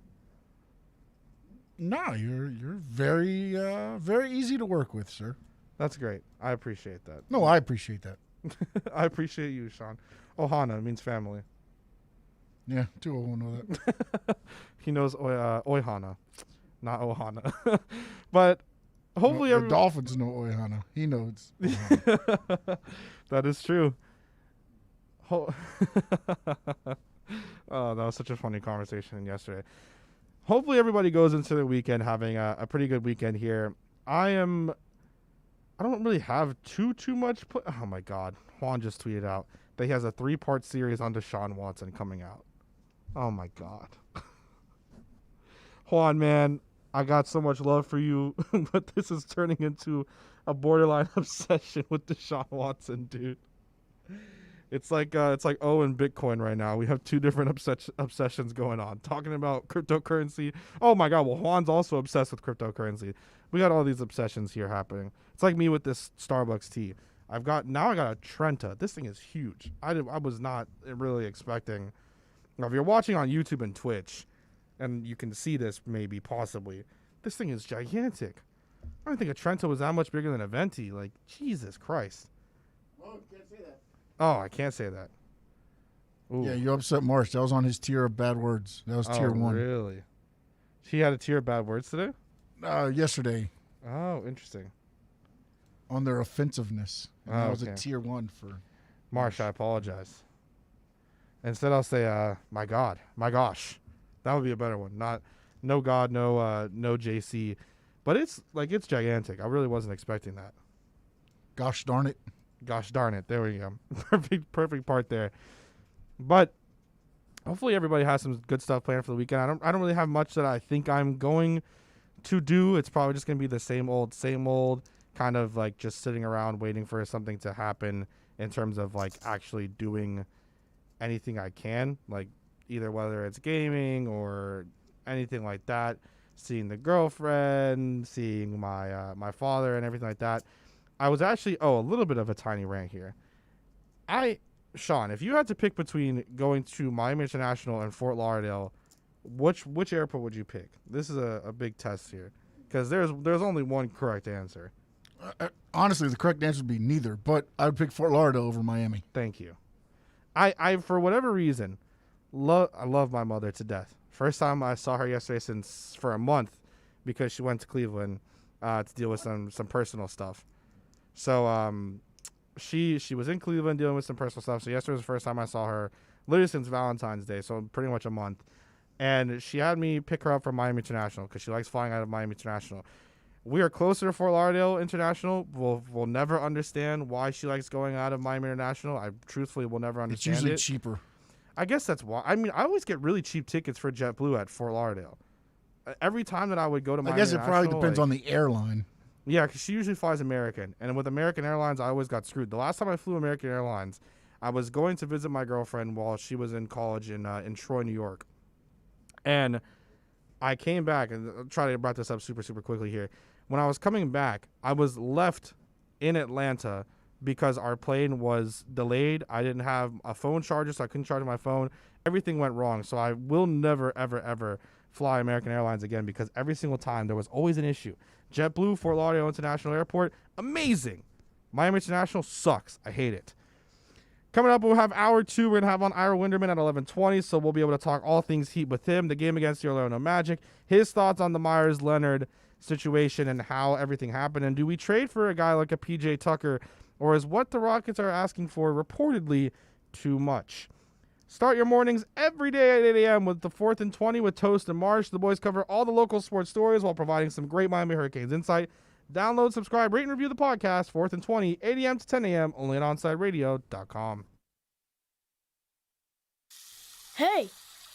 No, you're very very easy to work with, sir. That's great. I appreciate that. No, I appreciate that. I appreciate you, Sean. Ohana means family. Yeah, too old know that. He knows Oihana, not Ohana. But hopefully the Dolphins know Oihana. He knows Ohana. That is true. Oh, that was such a funny conversation yesterday. hopefully everybody goes into the weekend having a pretty good weekend here. I don't really have too much. Oh my God. Juan just tweeted out that he has a 3-part series on Deshaun Watson coming out. Oh my God. Juan, man, I got so much love for you, but this is turning into a borderline obsession with Deshaun Watson, dude. It's like O and Bitcoin right now. We have 2 different obsessions going on. Talking about cryptocurrency. Oh my God. Well, Juan's also obsessed with cryptocurrency. We got all these obsessions here happening. It's like me with this Starbucks tea. I got a Trenta. This thing is huge. I was not really expecting. Now, if you're watching on YouTube and Twitch, and you can see this maybe possibly, this thing is gigantic. I don't think a Trenta was that much bigger than a Venti. Like, Jesus Christ. Well, you can't say that. Oh, I can't say that. Ooh. Yeah, you upset Marsh. That was on his tier of bad words. That was tier 1. Really? She had a tier of bad words today? Yesterday. Oh, interesting. On their offensiveness. And that was a tier 1 for Marsh. I apologize. Instead, I'll say, my God, my gosh. That would be a better one. Not, no God, no JC. But it's gigantic. I really wasn't expecting that. Gosh darn it. Gosh darn it. There we go. Perfect part there. But hopefully everybody has some good stuff planned for the weekend. I don't really have much that I think I'm going to do. It's probably just going to be the same old, kind of like just sitting around waiting for something to happen in terms of like actually doing anything I can, like either whether it's gaming or anything like that, seeing the girlfriend, seeing my father and everything like that. I was actually, a little bit of a tiny rant here. Sean, if you had to pick between going to Miami International and Fort Lauderdale, which airport would you pick? This is a big test here because there's only one correct answer. Honestly, the correct answer would be neither, but I would pick Fort Lauderdale over Miami. Thank you. I for whatever reason, I love my mother to death. First time I saw her yesterday for a month because she went to Cleveland to deal with some personal stuff. So she was in Cleveland dealing with some personal stuff. So yesterday was the first time I saw her, literally since Valentine's Day, so pretty much a month. And she had me pick her up from Miami International because she likes flying out of Miami International. We are closer to Fort Lauderdale International. We'll never understand why she likes going out of Miami International. I truthfully will never understand it. It's usually cheaper. I guess that's why. I mean, I always get really cheap tickets for JetBlue at Fort Lauderdale. Every time that I would go to Miami International. I guess it probably depends on the airline. Yeah, because she usually flies American. And with American Airlines, I always got screwed. The last time I flew American Airlines, I was going to visit my girlfriend while she was in college in Troy, New York. And I came back, and I'll try to wrap this up super, super quickly here. When I was coming back, I was left in Atlanta because our plane was delayed. I didn't have a phone charger, so I couldn't charge my phone. Everything went wrong. So I will never, ever, ever fly American Airlines again because every single time there was always an issue. JetBlue, Fort Lauderdale International Airport, amazing. Miami International sucks. I hate it. Coming up, we'll have hour 2. We're going to have on Ira Winderman at 11:20, so we'll be able to talk all things Heat with him, the game against the Orlando Magic, his thoughts on the Myers-Leonard situation and how everything happened. And do we trade for a guy like a PJ Tucker, or is what the Rockets are asking for reportedly too much? Start your mornings every day at 8 a.m. with the 4th and 20 with Toast and Marsh. The boys cover all the local sports stories while providing some great Miami Hurricanes insight. Download, subscribe, rate, and review the podcast, 4th and 20, 8 a.m. to 10 a.m., only at OnSideRadio.com. Hey,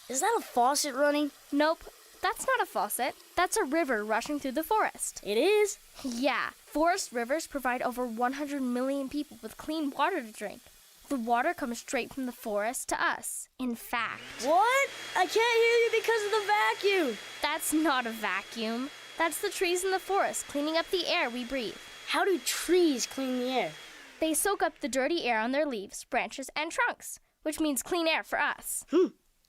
is that a faucet running? Nope, that's not a faucet. That's a river rushing through the forest. It is? Yeah, forest rivers provide over 100 million people with clean water to drink. The water comes straight from the forest to us. In fact... What? I can't hear you because of the vacuum. That's not a vacuum. That's the trees in the forest cleaning up the air we breathe. How do trees clean the air? They soak up the dirty air on their leaves, branches, and trunks, which means clean air for us.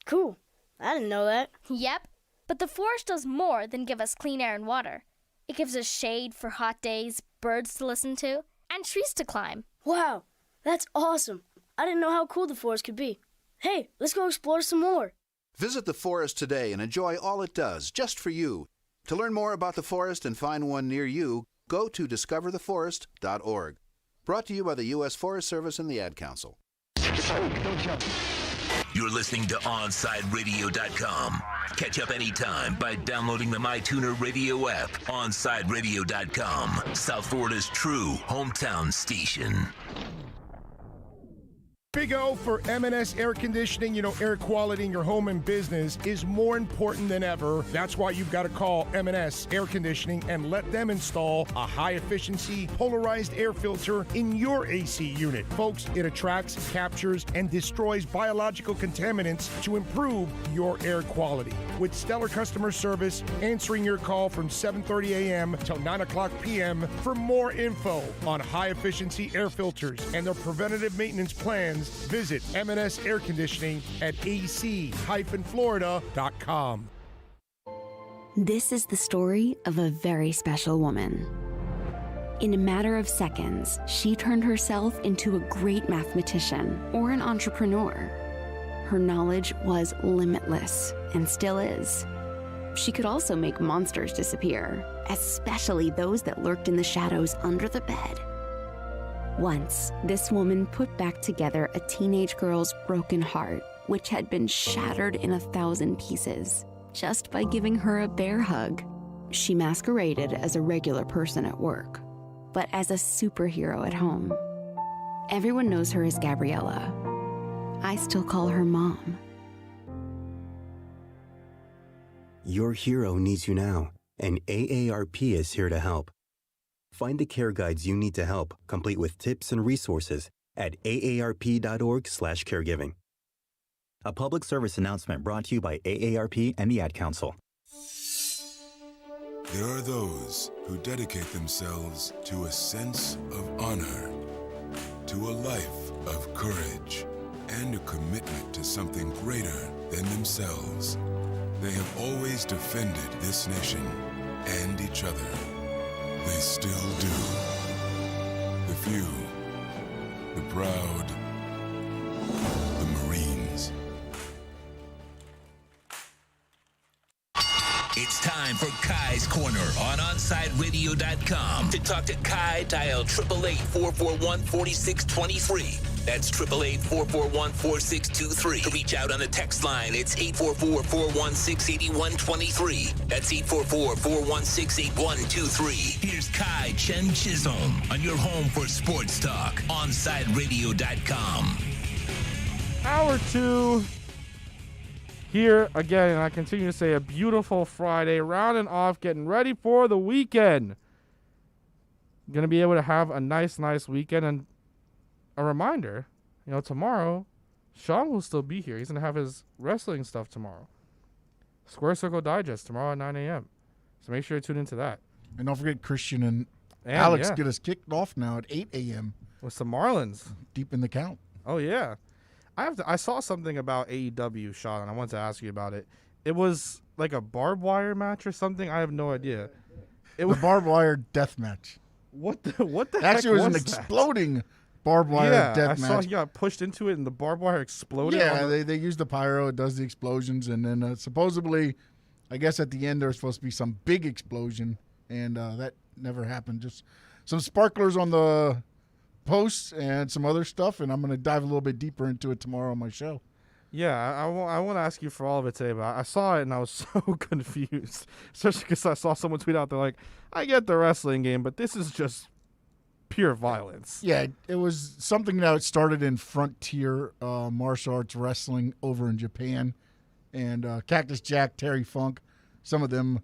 Cool. I didn't know that. Yep. But the forest does more than give us clean air and water. It gives us shade for hot days, birds to listen to, and trees to climb. Wow. That's awesome. I didn't know how cool the forest could be. Hey, let's go explore some more. Visit the forest today and enjoy all it does, just for you. To learn more about the forest and find one near you, go to discovertheforest.org. Brought to you by the U.S. Forest Service and the Ad Council. Don't jump. You're listening to OnsideRadio.com. Catch up anytime by downloading the MyTuner Radio app. OnsideRadio.com, South Florida's true hometown station. Big O for M&S Air Conditioning. You know, air quality in your home and business is more important than ever. That's why you've got to call M&S Air Conditioning and let them install a high-efficiency polarized air filter in your AC unit. Folks, it attracts, captures, and destroys biological contaminants to improve your air quality. With stellar customer service, answering your call from 7:30 a.m. till 9 o'clock p.m. For more info on high-efficiency air filters and their preventative maintenance plans, visit M&S Air Conditioning at ac-florida.com. This is the story of a very special woman. In a matter of seconds, she turned herself into a great mathematician or an entrepreneur. Her knowledge was limitless and still is. She could also make monsters disappear, especially those that lurked in the shadows under the bed. Once, this woman put back together a teenage girl's broken heart, which had been shattered in 1,000 pieces, just by giving her a bear hug. She masqueraded as a regular person at work, but as a superhero at home. Everyone knows her as Gabriella. I still call her Mom. Your hero needs you now, and AARP is here to help. Find the care guides you need to help, complete with tips and resources at aarp.org/caregiving. A public service announcement brought to you by AARP and the Ad Council. There are those who dedicate themselves to a sense of honor, to a life of courage, and a commitment to something greater than themselves. They have always defended this nation and each other. They still do. The few, the proud, the Marines. It's time for Kai's Corner on OnsideRadio.com. To talk to Kai, dial 888-441-4623. That's 888-441-4623. To reach out on the text line, it's 844-416-8123. That's 844-416-8123. Here's Kai Chen Chisholm on your home for sports talk, OnsideRadio.com. Hour 2 here again, and I continue to say a beautiful Friday, rounding off, getting ready for the weekend. Going to be able to have a nice weekend, and a reminder, tomorrow, Sean will still be here. He's going to have his wrestling stuff tomorrow. Square Circle Digest tomorrow at 9 a.m. So make sure you tune into that. And don't forget Christian and Alex get us kicked off now at 8 a.m. with some Marlins. Deep in the count. Oh, yeah. I saw something about AEW, Sean, and I wanted to ask you about it. It was like a barbed wire match or something. I have no idea. It was a barbed wire death match. What the Actually, heck it was an that? exploding barbed wire death match. I saw he got pushed into it and the barbed wire exploded. Yeah, they used the pyro. It does the explosions. And then supposedly, I guess at the end there was supposed to be some big explosion. And that never happened. Just some sparklers on the posts and some other stuff. And I'm going to dive a little bit deeper into it tomorrow on my show. Yeah, I won't ask you for all of it today, but I saw it and I was so confused. Especially because I saw someone tweet out, they're like, I get the wrestling game, but this is just pure violence. Yeah, it was something that started in Frontier martial arts wrestling over in Japan. And Cactus Jack, Terry Funk, some of them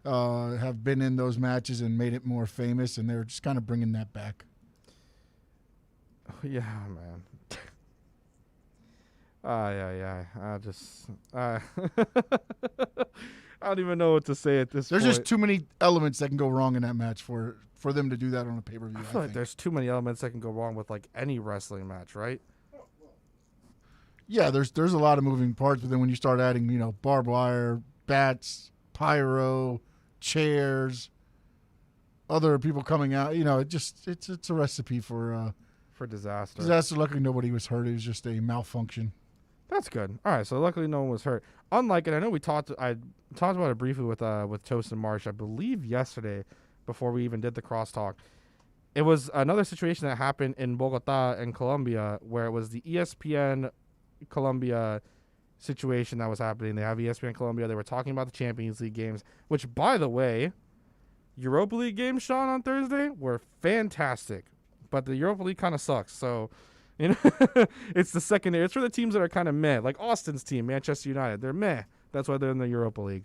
have been in those matches and made it more famous, and they're just kind of bringing that back. Yeah, man. Yeah. I don't even know what to say at this point. There's just too many elements that can go wrong in that match for them to do that on a pay-per-view. I feel like there's too many elements that can go wrong with like any wrestling match, right? Yeah, there's a lot of moving parts, but then when you start adding, barbed wire, bats, pyro, chairs, other people coming out, it's a recipe for disaster. Disaster. Luckily, nobody was hurt. It was just a malfunction. That's good. All right, so luckily no one was hurt. Unlike, and I know I talked about it briefly with Toast and Marsh, I believe yesterday, before we even did the crosstalk. It was another situation that happened in Bogota in Colombia where it was the ESPN Colombia situation that was happening. They have ESPN Colombia. They were talking about the Champions League games, which, by the way, Europa League games, Sean, on Thursday were fantastic. But the Europa League kind of sucks. So, you know, it's the secondary. It's for the teams that are kind of meh, like Austin's team, Manchester United. They're meh. That's why they're in the Europa League.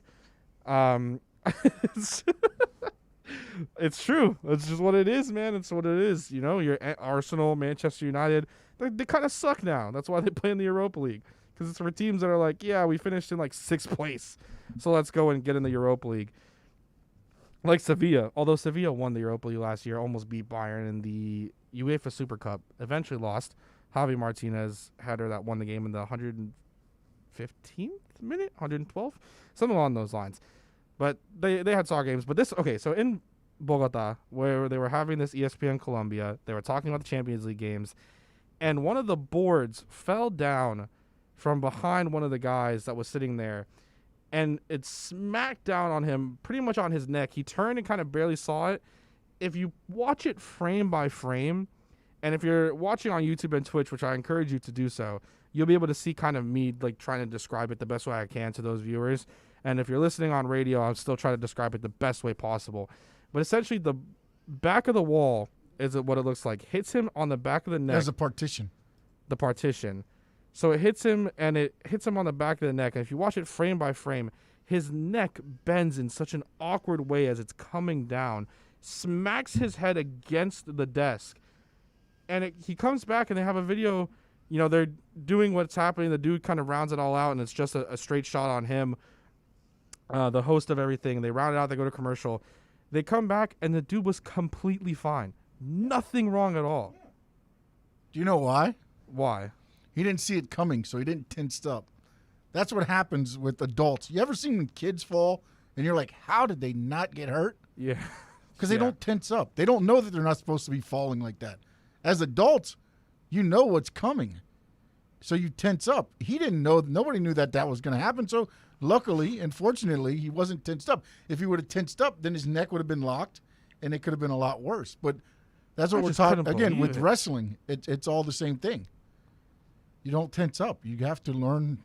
It's true. It's just what it is, man. It's what it is. You know, your Arsenal, Manchester United, they kind of suck now. That's why they play in the Europa League, because it's for teams that are like, yeah, we finished in like 6th place, so let's go and get in the Europa League. Like Sevilla, although Sevilla won the Europa League last year, almost beat Bayern in the UEFA Super Cup, eventually lost. Javi Martinez header that won the game in the 115th minute, 112th, something along those lines. But they had soccer games. But so in Bogota, where they were having this ESPN Colombia, they were talking about the Champions League games, and one of the boards fell down from behind one of the guys that was sitting there, and it smacked down on him, pretty much on his neck. He turned and kind of barely saw it. If you watch it frame by frame, and if you're watching on YouTube and Twitch, which I encourage you to do so, you'll be able to see kind of me like trying to describe it the best way I can to those viewers. And if you're listening on radio, I'm still trying to describe it the best way possible. But essentially, the back of the wall is what it looks like. Hits him on the back of the neck. There's a partition. The partition. So it hits him, and it hits him on the back of the neck. And if you watch it frame by frame, his neck bends in such an awkward way as it's coming down, smacks his head against the desk. And he comes back, and they have a video. You know, they're doing what's happening. The dude kind of rounds it all out, and it's just a straight shot on him. The host of everything. They round it out. They go to commercial. They come back, and the dude was completely fine. Nothing wrong at all. Do you know why? Why? He didn't see it coming, so he didn't tense up. That's what happens with adults. You ever seen kids fall, and you're like, how did they not get hurt? Yeah. Because they don't tense up. They don't know that they're not supposed to be falling like that. As adults, you know what's coming. So you tense up. He didn't know. Nobody knew that was going to happen, so luckily and fortunately, he wasn't tensed up. If he would have tensed up, then his neck would have been locked, and it could have been a lot worse. But that's what we're talking again with wrestling. It's all the same thing. You don't tense up. You have to learn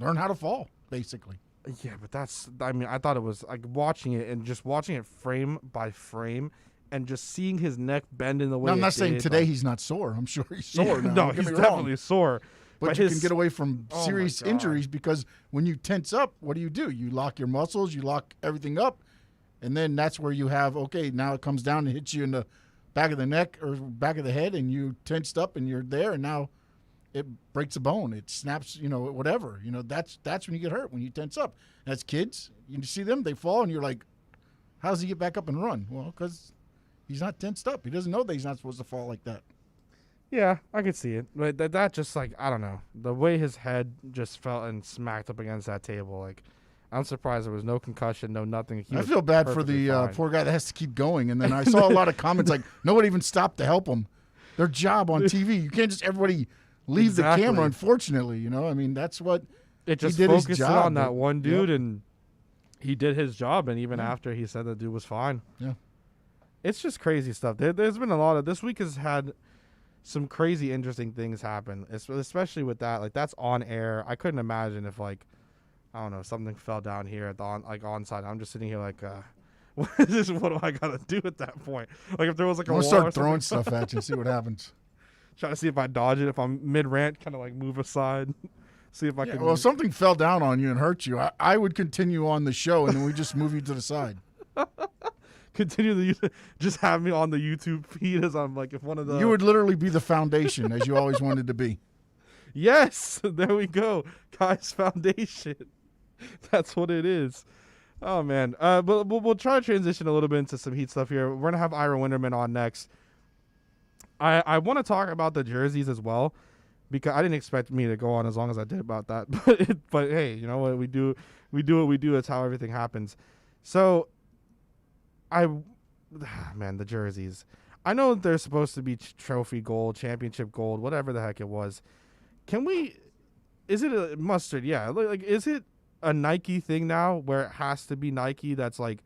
how to fall, basically. Yeah, but I thought it was like watching it and just watching it frame by frame and just seeing his neck bend in the way. Now, I'm not saying today he's not sore. I'm sure he's sore now. No, he's definitely sore. But you can get away from serious injuries because when you tense up, what do? You lock your muscles, you lock everything up, and then that's where you have, okay, now it comes down and hits you in the back of the neck or back of the head, and you tensed up and you're there, and now it breaks a bone. It snaps, whatever. That's when you get hurt, when you tense up. As kids, you see them, they fall, and you're like, how does he get back up and run? Well, because he's not tensed up. He doesn't know that he's not supposed to fall like that. Yeah, I could see it. But that just, like, I don't know. The way his head just fell and smacked up against that table, like, I'm surprised there was no concussion, no nothing. I feel bad for the poor guy that has to keep going. And then I saw a lot of comments like, nobody even stopped to help him. Their job on TV. You can't just everybody leave the camera, unfortunately. That's what it just he did focused his job, on that one dude, and he did his job. And even after he said the dude was fine. Yeah. It's just crazy stuff. There's been a lot of – this week has had – some crazy interesting things happen, especially with that. Like, that's on air. I couldn't imagine if, like, I don't know, something fell down here at the onside. I'm just sitting here like, what do I gotta do at that point? Like, if there was like a wall, start throwing stuff at you and see what happens. Try to see if I dodge it. If I'm mid rant, kind of like move aside, see if I can. Well, if something fell down on you and hurt you, I would continue on the show, and then we just move you to the side. Continue just have me on the YouTube feed as I'm like, if one of the. You would literally be the foundation as you always wanted to be. Yes, there we go, guys. Foundation. That's what it is. Oh man, but we'll try to transition a little bit into some Heat stuff here. We're gonna have Ira Winderman on next. I want to talk about the jerseys as well, because I didn't expect me to go on as long as I did about that. But hey, you know what we do what we do. That's how everything happens. So. The jerseys. I know they're supposed to be trophy gold, championship gold, whatever the heck it was. Is it a mustard? Yeah. Like, is it a Nike thing now where it has to be Nike that's like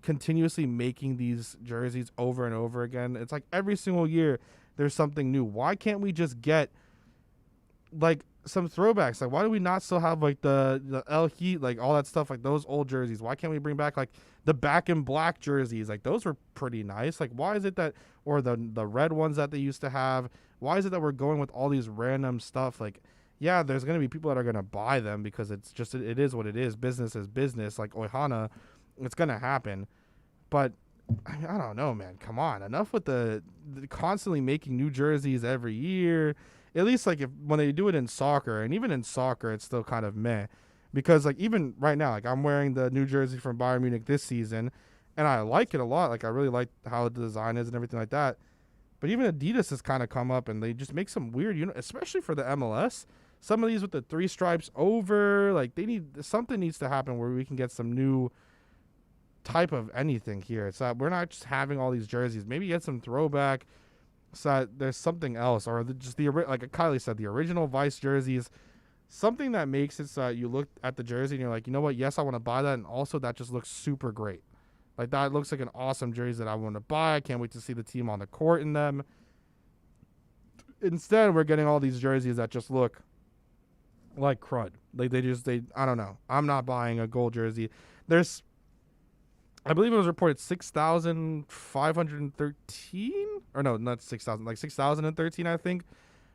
continuously making these jerseys over and over again? It's like every single year there's something new. Why can't we just get like some throwbacks. Like, why do we not still have like the El Heat, like all that stuff, like those old jerseys? Why can't we bring back like the back in black jerseys? Like those were pretty nice. Like, why is it that, or the red ones that they used to have? Why is it that we're going with all these random stuff? Like, yeah, there's gonna be people that are gonna buy them because it's just it is what it is. Business is business. Like Ohana, it's gonna happen. But I don't know, man. Come on, enough with the constantly making new jerseys every year. At least like when they do it in soccer, and even in soccer, it's still kind of meh, because like even right now, like I'm wearing the new jersey from Bayern Munich this season, and I like it a lot. Like I really like how the design is and everything like that. But even Adidas has kind of come up and they just make some weird, especially for the MLS. Some of these with the 3 stripes over, like something needs to happen where we can get some new type of anything here. It's we're not just having all these jerseys. Maybe get some throwback. So that there's something else, or just like Kylie said, the original Vice jerseys, something that makes it so that you look at the jersey and you're like, you know what? Yes, I want to buy that, and also that just looks super great. Like that looks like an awesome jersey that I want to buy. I can't wait to see the team on the court in them. Instead, we're getting all these jerseys that just look like crud. Like they I don't know. I'm not buying a gold jersey. There's, I believe it was reported 6,513, or no, not 6,000, like 6,013, I think,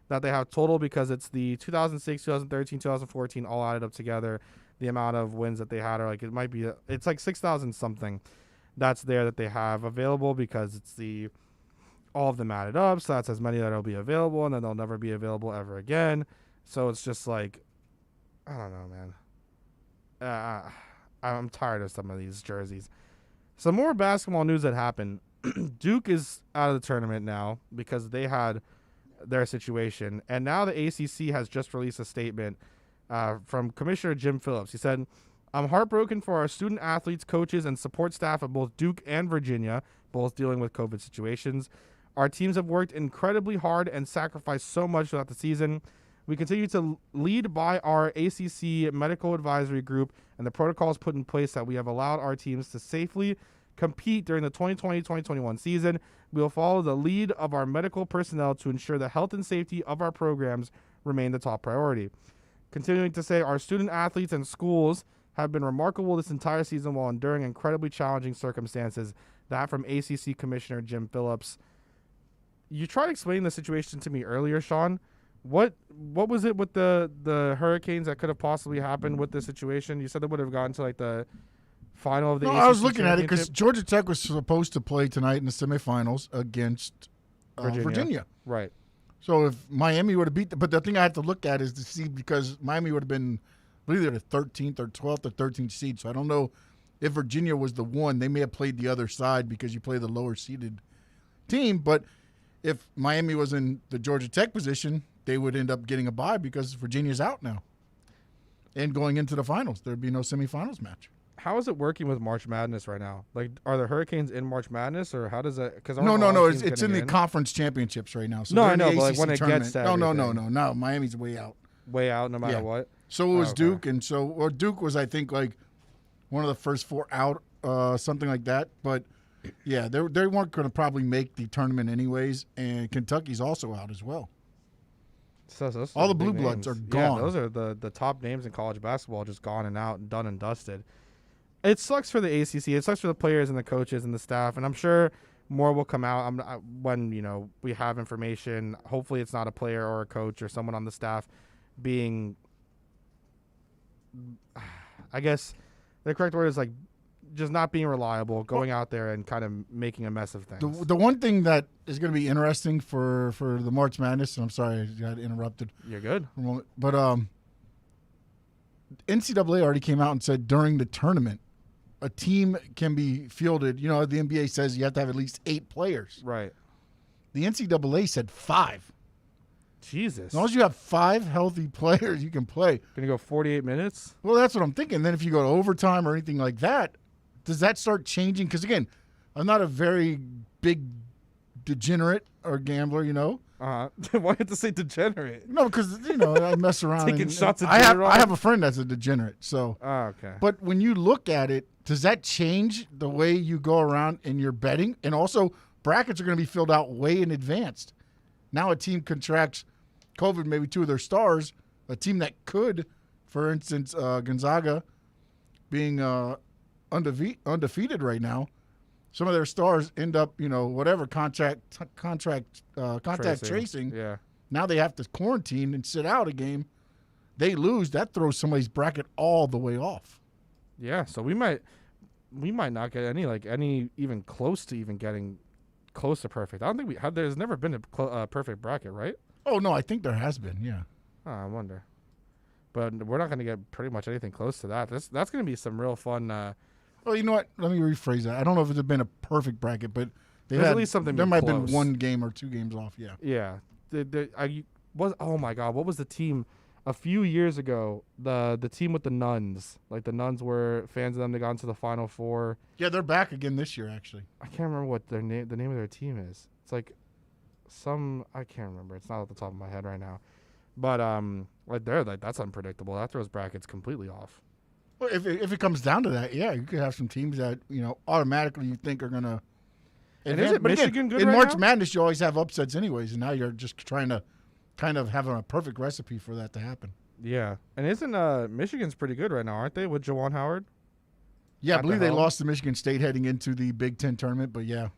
that they have total, because it's the 2006, 2013, 2014 all added up together. The amount of wins that they had, or like it might be, it's like 6,000 something that's there that they have available, because it's all of them added up. So that's as many that will be available, and then they'll never be available ever again. So it's just like, I don't know, man. I'm tired of some of these jerseys. Some more basketball news that happened. Duke is out of the tournament now because they had their situation. And now the ACC has just released a statement from Commissioner Jim Phillips. He said, "I'm heartbroken for our student athletes, coaches, and support staff at both Duke and Virginia, both dealing with COVID situations. Our teams have worked incredibly hard and sacrificed so much throughout the season. We continue to lead by our ACC medical advisory group and the protocols put in place that we have allowed our teams to safely compete during the 2020-2021 season. We will follow the lead of our medical personnel to ensure the health and safety of our programs remain the top priority." Continuing to say, "Our student athletes and schools have been remarkable this entire season while enduring incredibly challenging circumstances." That from ACC Commissioner Jim Phillips. You tried explaining the situation to me earlier, Sean. What was it with the Hurricanes that could have possibly happened with this situation? You said they would have gotten to like the final of the ACC I was looking at it because Georgia Tech was supposed to play tonight in the semifinals against Virginia. Right. So if Miami would have beat but the thing I had to look at is to see, because Miami would have been, I believe they're the 13th or 12th or 13th seed. So I don't know if Virginia was the one. They may have played the other side because you play the lower seeded team. But if Miami was in the Georgia Tech position, they would end up getting a bye because Virginia's out now. And going into the finals, there'd be no semifinals match. How is it working with March Madness right now? Like, are the Hurricanes in March Madness, or how does that? No. It's in the conference championships right now. So no, I know, but like when it gets to No. Miami's way out. Way out, no matter what. So it was Duke, and Duke was, I think, like one of the first 4 out, something like that. But yeah, they weren't going to probably make the tournament anyways, and Kentucky's also out as well. So all the blue bloods are gone. Yeah, those are the top names in college basketball, just gone and out and done and dusted. It sucks for the ACC. It sucks for the players and the coaches and the staff, and I'm sure more will come out when we have information. Hopefully, it's not a player or a coach or someone on the staff being, I guess the correct word is like just not being reliable, going out there and kind of making a mess of things. The one thing that is going to be interesting for the March Madness, and I'm sorry I got interrupted. You're good. For a moment, but NCAA already came out and said during the tournament, a team can be fielded. The NBA says you have to have at least 8 players. Right. The NCAA said 5. Jesus. As long as you have 5 healthy players, you can play. Going to go 48 minutes? Well, that's what I'm thinking. Then if you go to overtime or anything like that, does that start changing? Because, again, I'm not a very big degenerate or gambler, Why do you have to say degenerate? No, because, I mess around. Taking shots at I have a friend that's a degenerate. So. Oh, okay. But when you look at it, does that change the way you go around in your betting? And also, brackets are going to be filled out way in advance. Now a team contracts COVID, maybe 2 of their stars. a team that could, for instance, Gonzaga being undefeated right now, some of their stars end up, whatever contact tracing. Yeah. Now they have to quarantine and sit out a game. They lose. That throws somebody's bracket all the way off. Yeah. So we might not get any even close to even getting close to perfect. I don't think there's never been a perfect bracket, right? Oh no, I think there has been. Yeah. Oh, I wonder. But we're not going to get pretty much anything close to that. That's going to be some real fun. Well, you know what? Let me rephrase that. I don't know if it's been a perfect bracket, but there's at least something. There might have close. been one game or 2 games off. Yeah. Yeah. Oh my God! What was the team a few years ago? The team with the Nuns. Like the Nuns were fans of them. They got into the Final Four. Yeah, they're back again this year. Actually, I can't remember what the name of their team is. It's like I can't remember. It's not at the top of my head right now. But that's unpredictable. That throws brackets completely off. Well, if it comes down to that, yeah, you could have some teams that automatically you think are gonna. And is it Michigan good in right March now? Madness? You always have upsets, anyways, and now you're just trying to kind of have a perfect recipe for that to happen. Yeah, and isn't Michigan's pretty good right now, aren't they, with Juwan Howard? Yeah, I believe they lost to Michigan State heading into the Big Ten tournament, but yeah.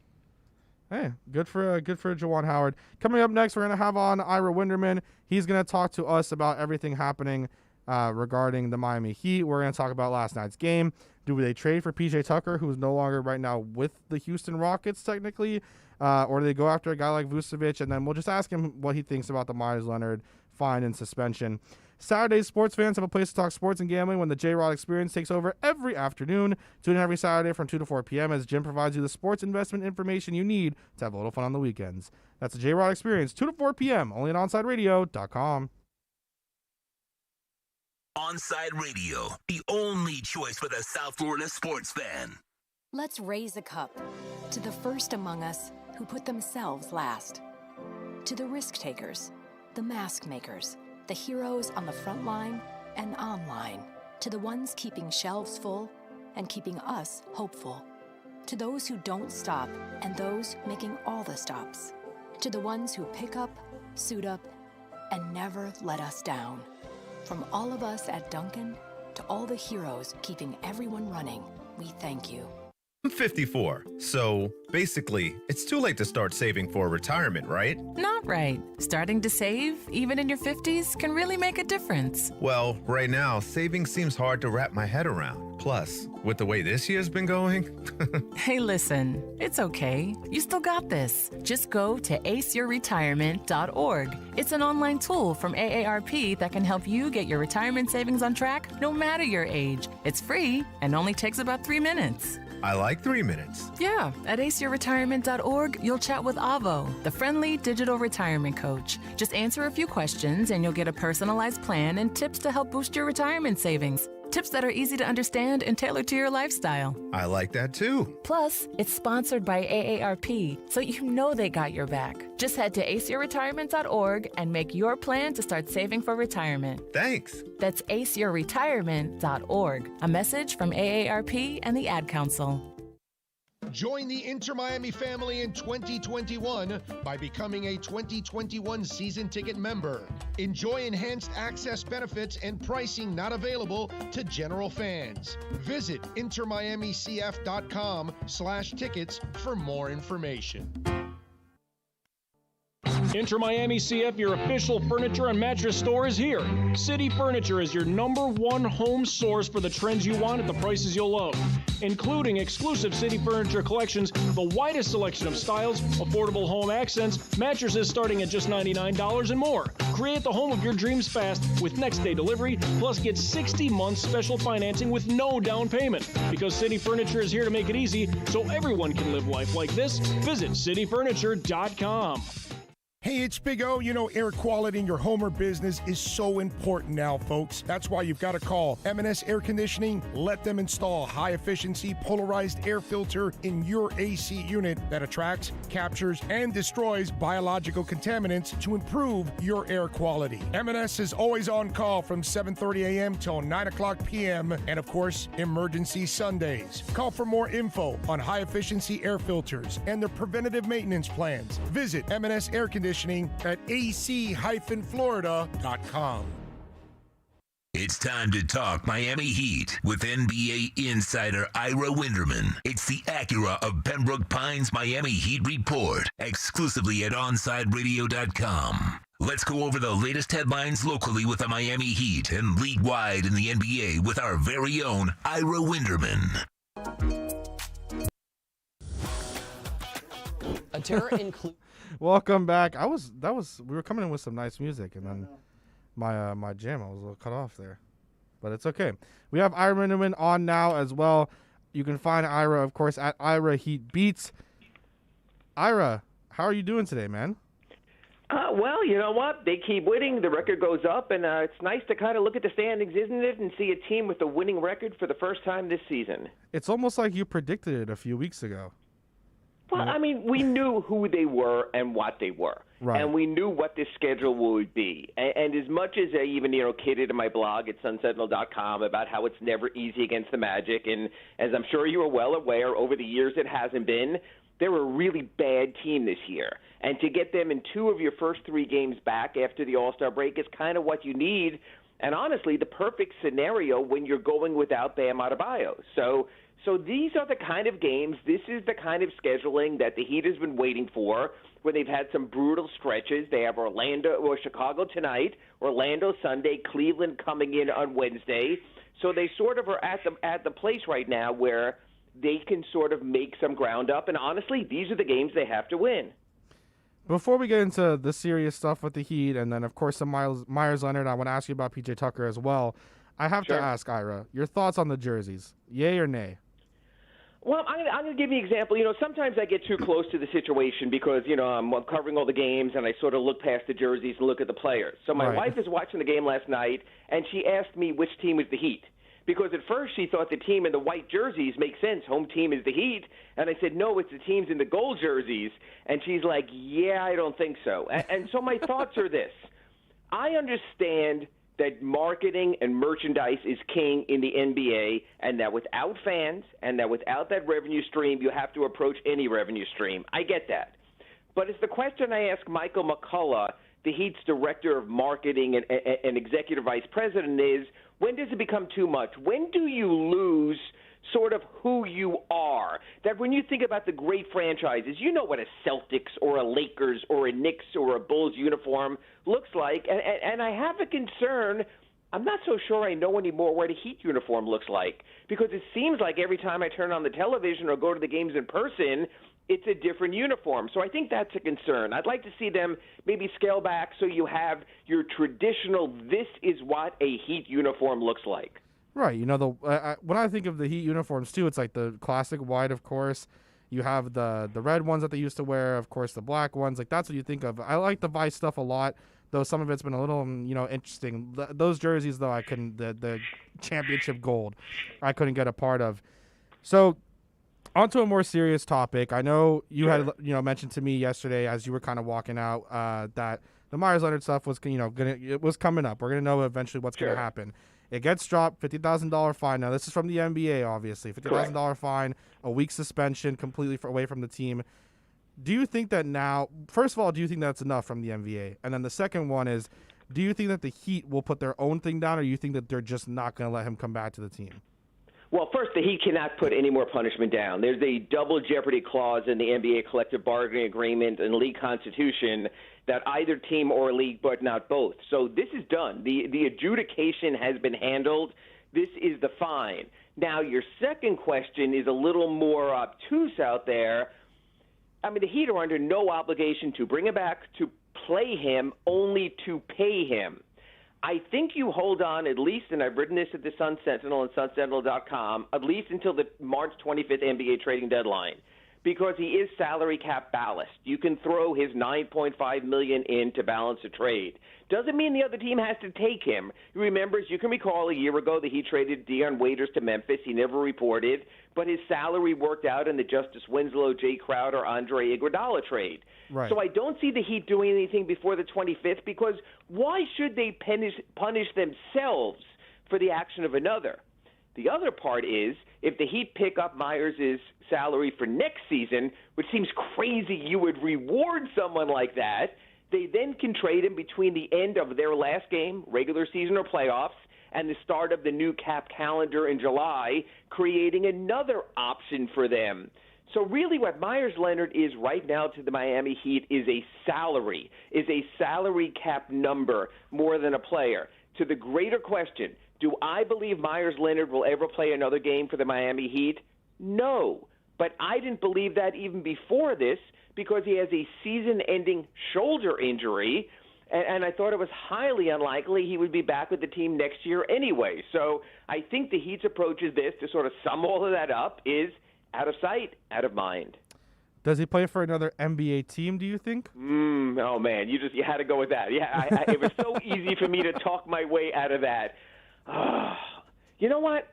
Hey, good for Juwan Howard. Coming up next, we're going to have on Ira Winderman. He's going to talk to us about everything happening regarding the Miami Heat. We're going to talk about last night's game. Do they trade for PJ Tucker, who's no longer right now with the Houston Rockets technically, or do they go after a guy like Vucevic? And then we'll just ask him what he thinks about the Myers Leonard fine and suspension. Saturdays, sports fans have a place to talk sports and gambling when the J-Rod Experience takes over every afternoon. Tune in every Saturday from 2 to 4 p.m. as Jim provides you the sports investment information you need to have a little fun on the weekends. That's the J-Rod Experience, 2 to 4 p.m., only at OnsideRadio.com. Onside Radio, the only choice for the South Florida sports fan. Let's raise a cup to the first among us who put themselves last. To the risk takers, the mask makers, the heroes on the front line and online. To the ones keeping shelves full and keeping us hopeful. To those who don't stop and those making all the stops. To the ones who pick up, suit up, and never let us down. From all of us at Dunkin' to all the heroes keeping everyone running, we thank you. I'm 54, so basically, it's too late to start saving for retirement, right? Not right. Starting to save, even in your 50s, can really make a difference. Well, right now, saving seems hard to wrap my head around. Plus, with the way this year's been going... Hey, listen, it's okay. You still got this. Just go to aceyourretirement.org. It's an online tool from AARP that can help you get your retirement savings on track no matter your age. It's free and only takes about 3 minutes. I like 3 minutes. Yeah, at aceyourretirement.org, you'll chat with Avo, the friendly digital retirement coach. Just answer a few questions and you'll get a personalized plan and tips to help boost your retirement savings. Tips that are easy to understand and tailored to your lifestyle. I like that too. Plus, it's sponsored by AARP, so you know they got your back. Just head to aceyourretirement.org and make your plan to start saving for retirement. Thanks. That's aceyourretirement.org. A message from AARP and the Ad Council. Join the Inter Miami family in 2021 by becoming a 2021 season ticket member. Enjoy enhanced access benefits and pricing not available to general fans. Visit intermiamicf.com/tickets for more information. Inter Miami CF, your official furniture and mattress store, is here. City Furniture is your #1 home source for the trends you want at the prices you'll love, including exclusive City Furniture collections, the widest selection of styles, affordable home accents, mattresses starting at just $99 and more. Create the home of your dreams fast with next-day delivery, plus get 60 months special financing with no down payment. Because City Furniture is here to make it easy so everyone can live life like this, visit cityfurniture.com. Hey, it's Big O. You know, air quality in your home or business is so important now, folks. That's why you've got to call M&S Air Conditioning. Let them install high-efficiency polarized air filter in your AC unit that attracts, captures, and destroys biological contaminants to improve your air quality. M&S is always on call from 7:30 a.m. till 9 o'clock p.m. and, of course, emergency Sundays. Call for more info on high-efficiency air filters and their preventative maintenance plans. Visit M&S Air Conditioning at ac-florida.com. It's time to talk Miami Heat with NBA insider Ira Winderman. It's the Acura of Pembroke Pines Miami Heat Report, exclusively at OnsideRadio.com. Let's go over the latest headlines locally with the Miami Heat and league-wide in the NBA with our very own Ira Winderman. Welcome back. We were coming in with some nice music, and then my jam, I was a little cut off there, but it's okay. We have Ira Winderman on now as well. You can find Ira, of course, at Ira Heat Beats. Ira, how are you doing today, man? Well, you know what? They keep winning. The record goes up, and it's nice to kind of look at the standings, isn't it, and see a team with a winning record for the first time this season. It's almost like you predicted it a few weeks ago. Well, I mean, we knew who they were and what they were. Right. And we knew what this schedule would be. And as much as I even, kidded in my blog at sunsentinel.com about how it's never easy against the Magic, and as I'm sure you are well aware, over the years it hasn't been, they were a really bad team this year. And to get them in 2 of your first 3 games back after the All-Star break is kind of what you need. And honestly, the perfect scenario when you're going without Bam Adebayo. So these are the kind of games, this is the kind of scheduling that the Heat has been waiting for when they've had some brutal stretches. They have Chicago tonight, Orlando Sunday, Cleveland coming in on Wednesday. So they sort of are at the place right now where they can sort of make some ground up. And honestly, these are the games they have to win. Before we get into the serious stuff with the Heat and then, of course, some Myers Leonard, I want to ask you about P.J. Tucker as well. I have to ask, Ira, your thoughts on the jerseys, yay or nay? Well, I'm going to give you an example. Sometimes I get too close to the situation because, I'm covering all the games and I sort of look past the jerseys and look at the players. So my wife was watching the game last night and she asked me which team was the Heat. Because at first she thought the team in the white jerseys makes sense. Home team is the Heat. And I said, no, it's the teams in the gold jerseys. And she's like, yeah, I don't think so. And so my thoughts are this. I understand that marketing and merchandise is king in the NBA, and that without fans and that without that revenue stream, you have to approach any revenue stream. I get that. But it's the question I ask Michael McCullough, the Heat's director of marketing and executive vice president, is when does it become too much? When do you lose sort of who you are? That when you think about the great franchises, you know what a Celtics or a Lakers or a Knicks or a Bulls uniform looks like. And I have a concern. I'm not so sure I know anymore what a Heat uniform looks like, because it seems like every time I turn on the television or go to the games in person, it's a different uniform. So I think that's a concern. I'd like to see them maybe scale back so you have your traditional, this is what a Heat uniform looks like. Right. When I think of the Heat uniforms, too, it's like the classic white, of course. You have the red ones that they used to wear, of course, the black ones. Like, that's what you think of. I like the Vice stuff a lot, though some of it's been a little, interesting. Those jerseys, though, I couldn't, the championship gold, I couldn't get a part of. So, on to a more serious topic. I know you had, mentioned to me yesterday as you were kind of walking out that the Myers Leonard stuff was, it was coming up. We're going to know eventually what's going to happen. It gets dropped, $50,000 fine. Now, this is from the NBA, obviously. $50,000 fine, a week suspension, completely away from the team. Do you think that now, first of all, do you think that's enough from the NBA? And then the second one is, do you think that the Heat will put their own thing down, or do you think that they're just not going to let him come back to the team? Well, first, the Heat cannot put any more punishment down. There's a double jeopardy clause in the NBA collective bargaining agreement and league constitution that either team or league, but not both. So this is done. The adjudication has been handled. This is the fine. Now, your second question is a little more obtuse out there. I mean, the Heat are under no obligation to bring him back, to play him, only to pay him. I think you hold on at least, and I've written this at the Sun Sentinel and sunsentinel.com, at least until the March 25th NBA trading deadline, because he is salary cap ballast. You can throw his $9.5 million in to balance a trade. Doesn't mean the other team has to take him. Remember, as you can recall, a year ago that he traded Dion Waiters to Memphis. He never reported, but his salary worked out in the Justice Winslow, Jay Crowder, Andre Iguodala trade. Right. So I don't see the Heat doing anything before the 25th, because why should they punish themselves for the action of another? The other part is, if the Heat pick up Myers' salary for next season, which seems crazy you would reward someone like that, they then can trade him between the end of their last game, regular season or playoffs, and the start of the new cap calendar in July, creating another option for them. So really what Myers Leonard is right now to the Miami Heat is a salary cap number more than a player. To the greater question, do I believe Myers Leonard will ever play another game for the Miami Heat? No. But I didn't believe that even before this because he has a season-ending shoulder injury, and I thought it was highly unlikely he would be back with the team next year anyway. So I think the Heat's approach is this, to sort of sum all of that up, is out of sight, out of mind. Does he play for another NBA team, do you think? Oh, man, you had to go with that. Yeah, it was so easy for me to talk my way out of that. You know what?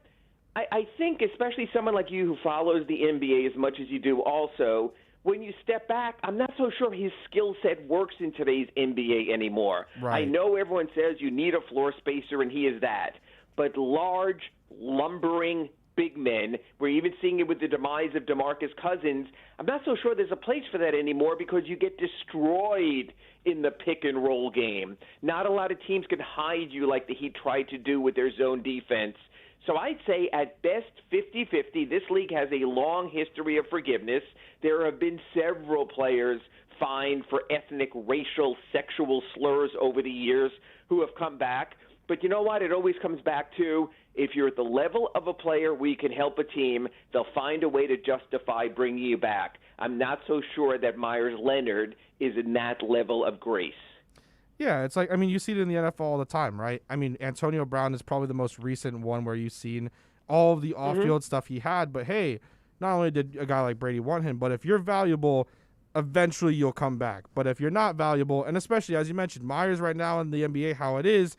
I think especially someone like you who follows the NBA as much as you do also, when you step back, I'm not so sure his skill set works in today's NBA anymore. Right. I know everyone says you need a floor spacer, and he is that. But large, lumbering big men, we're even seeing it with the demise of DeMarcus Cousins, I'm not so sure there's a place for that anymore because you get destroyed in the pick-and-roll game. Not a lot of teams can hide you like the Heat tried to do with their zone defense. So I'd say at best 50-50. This league has a long history of forgiveness. There have been several players fined for ethnic, racial, sexual slurs over the years who have come back. But you know what? It always comes back to if you're at the level of a player where you can help a team, they'll find a way to justify bringing you back. I'm not so sure that Myers Leonard is in that level of grace. Yeah, it's like, I mean, you see it in the NFL all the time, right? I mean, Antonio Brown is probably the most recent one where you've seen all of the off-field stuff he had. But, hey, not only did a guy like Brady want him, but if you're valuable, eventually you'll come back. But if you're not valuable, and especially, as you mentioned, Myers right now in the NBA, how it is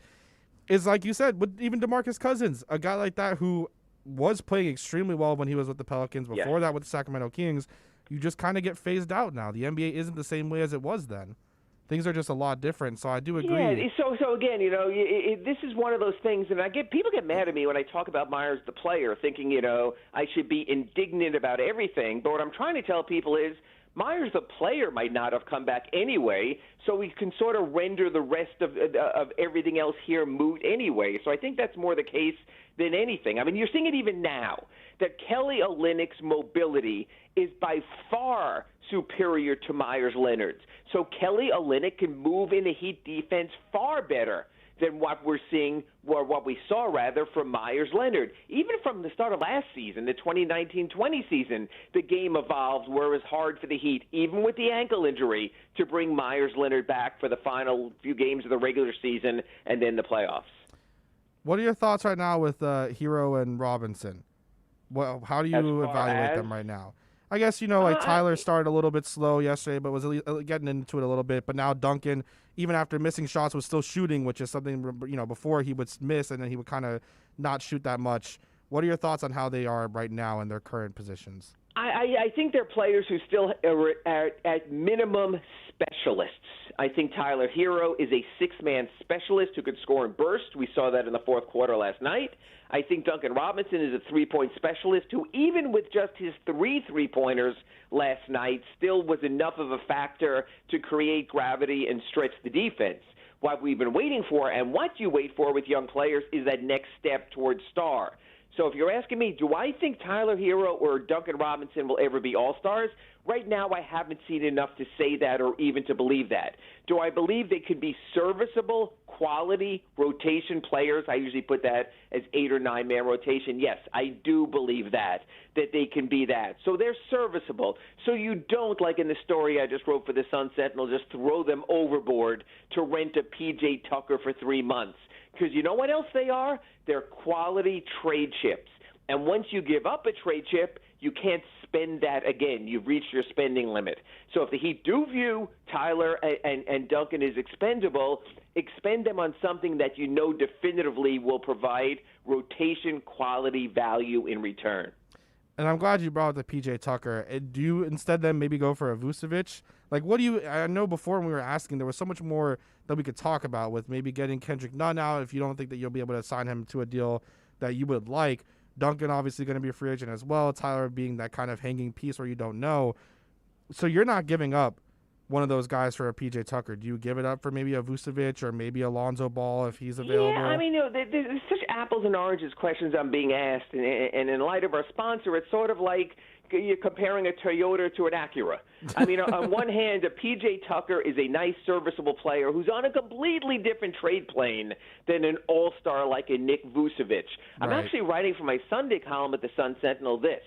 like you said, with even DeMarcus Cousins, a guy like that who was playing extremely well when he was with the Pelicans, before that with the Sacramento Kings, you just kind of get phased out now. The NBA isn't the same way as it was then. Things are just a lot different, so I do agree. Yeah, so again, you know, this is one of those things, and people get mad at me when I talk about Myers the player, thinking, you know, I should be indignant about everything. But what I'm trying to tell people is Myers the player might not have come back anyway, so we can sort of render the rest of everything else here moot anyway. So I think that's more the case than anything. I mean, you're seeing it even now, that Kelly Olynyk's mobility is by far superior to Myers Leonard's. So Kelly Olynyk can move in the Heat defense far better than what we're seeing, or what we saw, rather, from Myers Leonard. Even from the start of last season, the 2019-20 season, the game evolved where it was hard for the Heat, even with the ankle injury, to bring Myers Leonard back for the final few games of the regular season and then the playoffs. What are your thoughts right now with Hero and Robinson? Well, how do you evaluate them right now? I guess, you know, like Tyler started a little bit slow yesterday, but was getting into it a little bit. But now Duncan, even after missing shots, was still shooting, which is something, you know, before he would miss and then he would kind of not shoot that much. What are your thoughts on how they are right now in their current positions? I think they're players who still are at minimum specialists. I think Tyler Hero is a six-man specialist who could score in burst. We saw that in the fourth quarter last night. I think Duncan Robinson is a three-point specialist who, even with just his 3 3-pointers last night, still was enough of a factor to create gravity and stretch the defense. What we've been waiting for, and what you wait for with young players, is that next step towards star. So if you're asking me, do I think Tyler Hero or Duncan Robinson will ever be all-stars? Right now, I haven't seen enough to say that or even to believe that. Do I believe they could be serviceable, quality rotation players? I usually put that as 8 or 9-man rotation. Yes, I do believe that they can be that. So they're serviceable. So you don't, like in the story I just wrote for the Sun Sentinel, just throw them overboard to rent a P.J. Tucker for 3 months. Because you know what else they are? They're quality trade chips. And once you give up a trade chip, you can't spend that again. You've reached your spending limit. So if the Heat do view Tyler and Duncan as expendable, expend them on something that you know definitively will provide rotation quality value in return. And I'm glad you brought up the P.J. Tucker. Do you instead then maybe go for a Vucevic? Like, what do you – I know before when we were asking, there was so much more that we could talk about with maybe getting Kendrick Nunn out if you don't think that you'll be able to sign him to a deal that you would like. Duncan obviously going to be a free agent as well. Tyler being that kind of hanging piece where you don't know. So you're not giving up one of those guys for a PJ Tucker? Do you give it up for maybe a Vucevic or maybe Alonzo Ball if he's available? Yeah, I mean, there's such apples and oranges questions I'm being asked, and in light of our sponsor, it's sort of like you're comparing a Toyota to an Acura. I mean, on one hand, a PJ Tucker is a nice, serviceable player who's on a completely different trade plane than an all-star like a Nick Vucevic. I'm actually writing for my Sunday column at the Sun Sentinel this.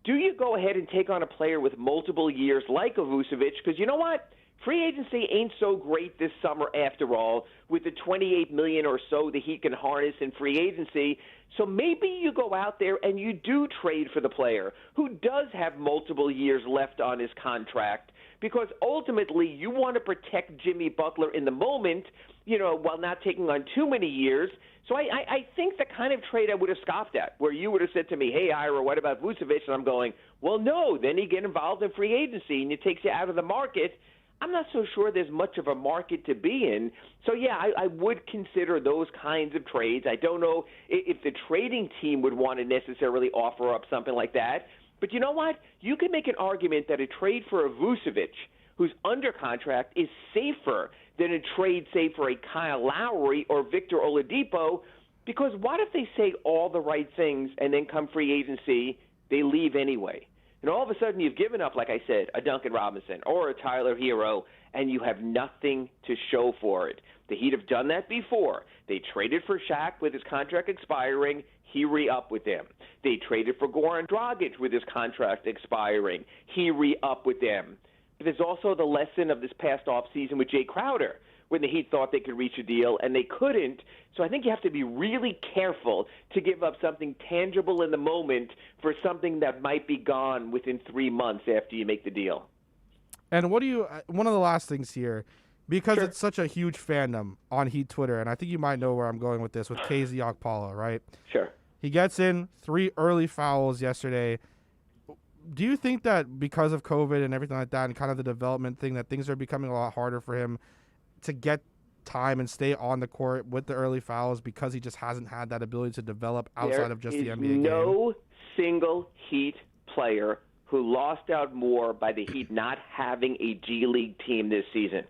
Do you go ahead and take on a player with multiple years like a Vucevic? Because you know what? Free agency ain't so great this summer after all, with the $28 million or so that he can harness in free agency. So maybe you go out there and you do trade for the player who does have multiple years left on his contract, because ultimately you want to protect Jimmy Butler in the moment, while not taking on too many years. So I think the kind of trade I would have scoffed at, where you would have said to me, hey, Ira, what about Vucevic? And I'm going, well, no, then you get involved in free agency and it takes you out of the market. I'm not so sure there's much of a market to be in. So, yeah, I would consider those kinds of trades. I don't know if the trading team would want to necessarily offer up something like that. But you know what? You can make an argument that a trade for a Vucevic, who's under contract, is safer than a trade, say, for a Kyle Lowry or Victor Oladipo, because what if they say all the right things and then come free agency, they leave anyway? And all of a sudden you've given up, like I said, a Duncan Robinson or a Tyler Hero, and you have nothing to show for it. The Heat have done that before. They traded for Shaq with his contract expiring. He re-upped with them. They traded for Goran Dragic with his contract expiring. He re-upped with them. But there's also the lesson of this past offseason with Jay Crowder, when the Heat thought they could reach a deal and they couldn't. So I think you have to be really careful to give up something tangible in the moment for something that might be gone within 3 months after you make the deal. And one of the last things here, because it's such a huge fandom on Heat Twitter, and I think you might know where I'm going with this, with KZ Okpala, right? Sure. He gets in 3 early fouls yesterday. Do you think that because of COVID and everything like that and kind of the development thing, that things are becoming a lot harder for him to get time and stay on the court with the early fouls because he just hasn't had that ability to develop outside of just the NBA game? No single Heat player who lost out more by the Heat not having a G League team this season.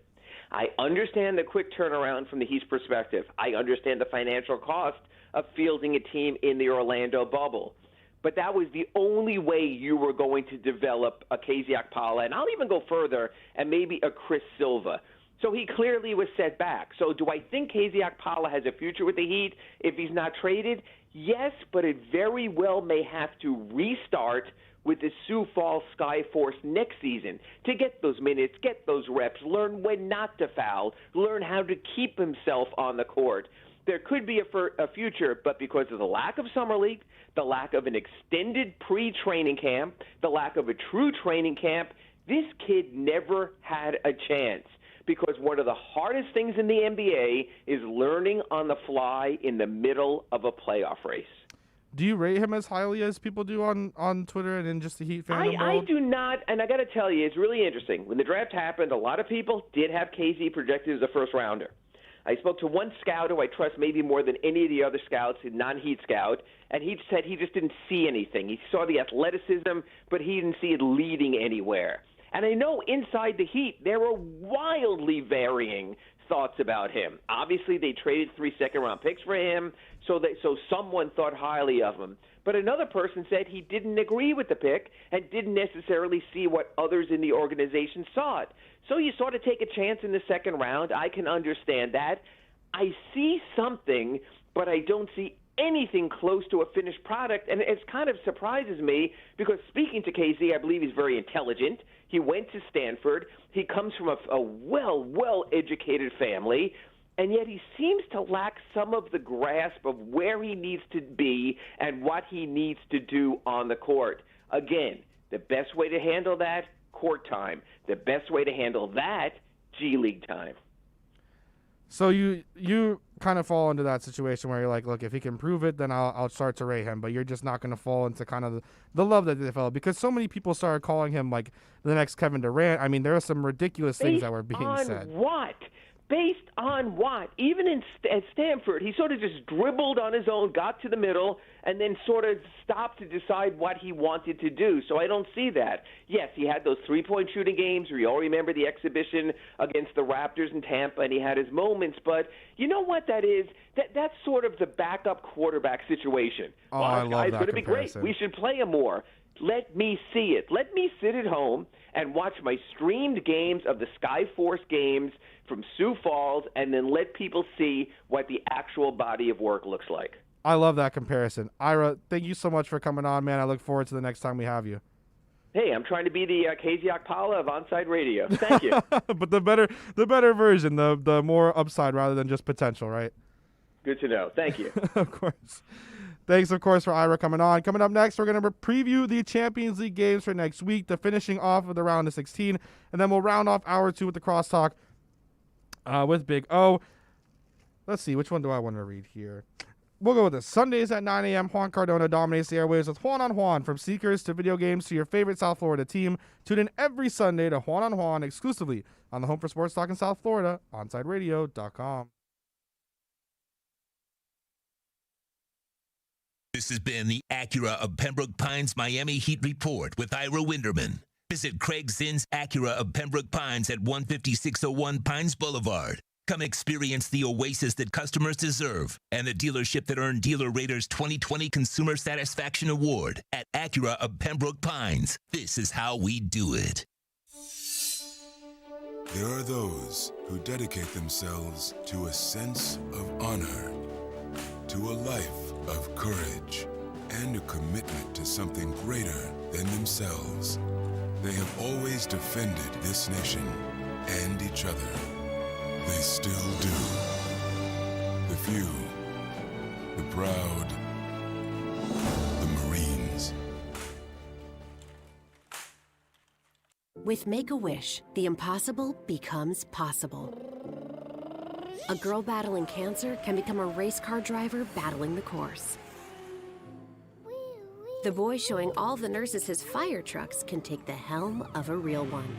I understand the quick turnaround from the Heat's perspective. I understand the financial cost of fielding a team in the Orlando bubble. But that was the only way you were going to develop a KZ Okpala, and I'll even go further, and maybe a Chris Silva. So he clearly was set back. So do I think KZ Okpala has a future with the Heat if he's not traded? Yes, but it very well may have to restart with the Sioux Falls Skyforce next season to get those minutes, get those reps, learn when not to foul, learn how to keep himself on the court. There could be a future, but because of the lack of summer league, the lack of an extended pre-training camp, the lack of a true training camp, this kid never had a chance. Because one of the hardest things in the NBA is learning on the fly in the middle of a playoff race. Do you rate him as highly as people do on Twitter and in just the Heat fandom I world? do not, and I got to tell you, it's really interesting. When the draft happened, a lot of people did have KZ projected as a first-rounder. I spoke to one scout who I trust maybe more than any of the other scouts, a non-Heat scout, and he said he just didn't see anything. He saw the athleticism, but he didn't see it leading anywhere. And I know inside the Heat there were wildly varying thoughts about him. Obviously, they traded 3 second-round picks for him, so someone thought highly of him. But another person said he didn't agree with the pick and didn't necessarily see what others in the organization saw it. So you sort of take a chance in the second round. I can understand that. I see something, but I don't see anything close to a finished product, and it kind of surprises me because speaking to KZ, I believe he's very intelligent. He went to Stanford. He comes from a well-educated family, and yet he seems to lack some of the grasp of where he needs to be and what he needs to do on the court. Again, the best way to handle that, court time. The best way to handle that, G League time. So you kind of fall into that situation where you're like, look, if he can prove it, then I'll start to rate him. But you're just not going to fall into kind of the love that they develop, because so many people started calling him like the next Kevin Durant. I mean, there are some ridiculous things that were being said. What? Based on what? Even at Stanford, he sort of just dribbled on his own, got to the middle, and then sort of stopped to decide what he wanted to do. So I don't see that. Yes, he had those three-point shooting games. We all remember the exhibition against the Raptors in Tampa, and he had his moments. But you know what that is? That's sort of the backup quarterback situation. Oh, I love that guy's going to be great. comparison. We should play him more. Let me see it. Let me sit at home and watch my streamed games of the Skyforce games from Sioux Falls, and then let people see what the actual body of work looks like. I love that comparison. Ira, thank you so much for coming on, man. I look forward to the next time we have you. Hey, I'm trying to be the Casey Okpala of Onside Radio. Thank you. But the better version, the more upside rather than just potential, right? Good to know. Thank you. Of course. Thanks, of course, for Ira coming on. Coming up next, we're going to preview the Champions League games for next week, the finishing off of the round of 16, and then we'll round off hour 2 with the crosstalk with Big O. Let's see, which one do I want to read here? We'll go with this. Sundays at 9 a.m., Juan Cardona dominates the airwaves with Juan on Juan. From Seekers to video games to your favorite South Florida team, tune in every Sunday to Juan on Juan exclusively on the home for sports talk in South Florida, OnsideRadio.com. This has been the Acura of Pembroke Pines Miami Heat Report with Ira Winderman. Visit Craig Zinn's Acura of Pembroke Pines at 15601 Pines Boulevard. Come experience the oasis that customers deserve and the dealership that earned Dealer Rater's 2020 Consumer Satisfaction Award at Acura of Pembroke Pines. This is how we do it. There are those who dedicate themselves to a sense of honor, to a life of courage, and a commitment to something greater than themselves. They have always defended this nation and each other. They still do. The few, the proud, the Marines. With Make-A-Wish, the impossible becomes possible. A girl battling cancer can become a race car driver battling the course. The boy showing all the nurses his fire trucks can take the helm of a real one.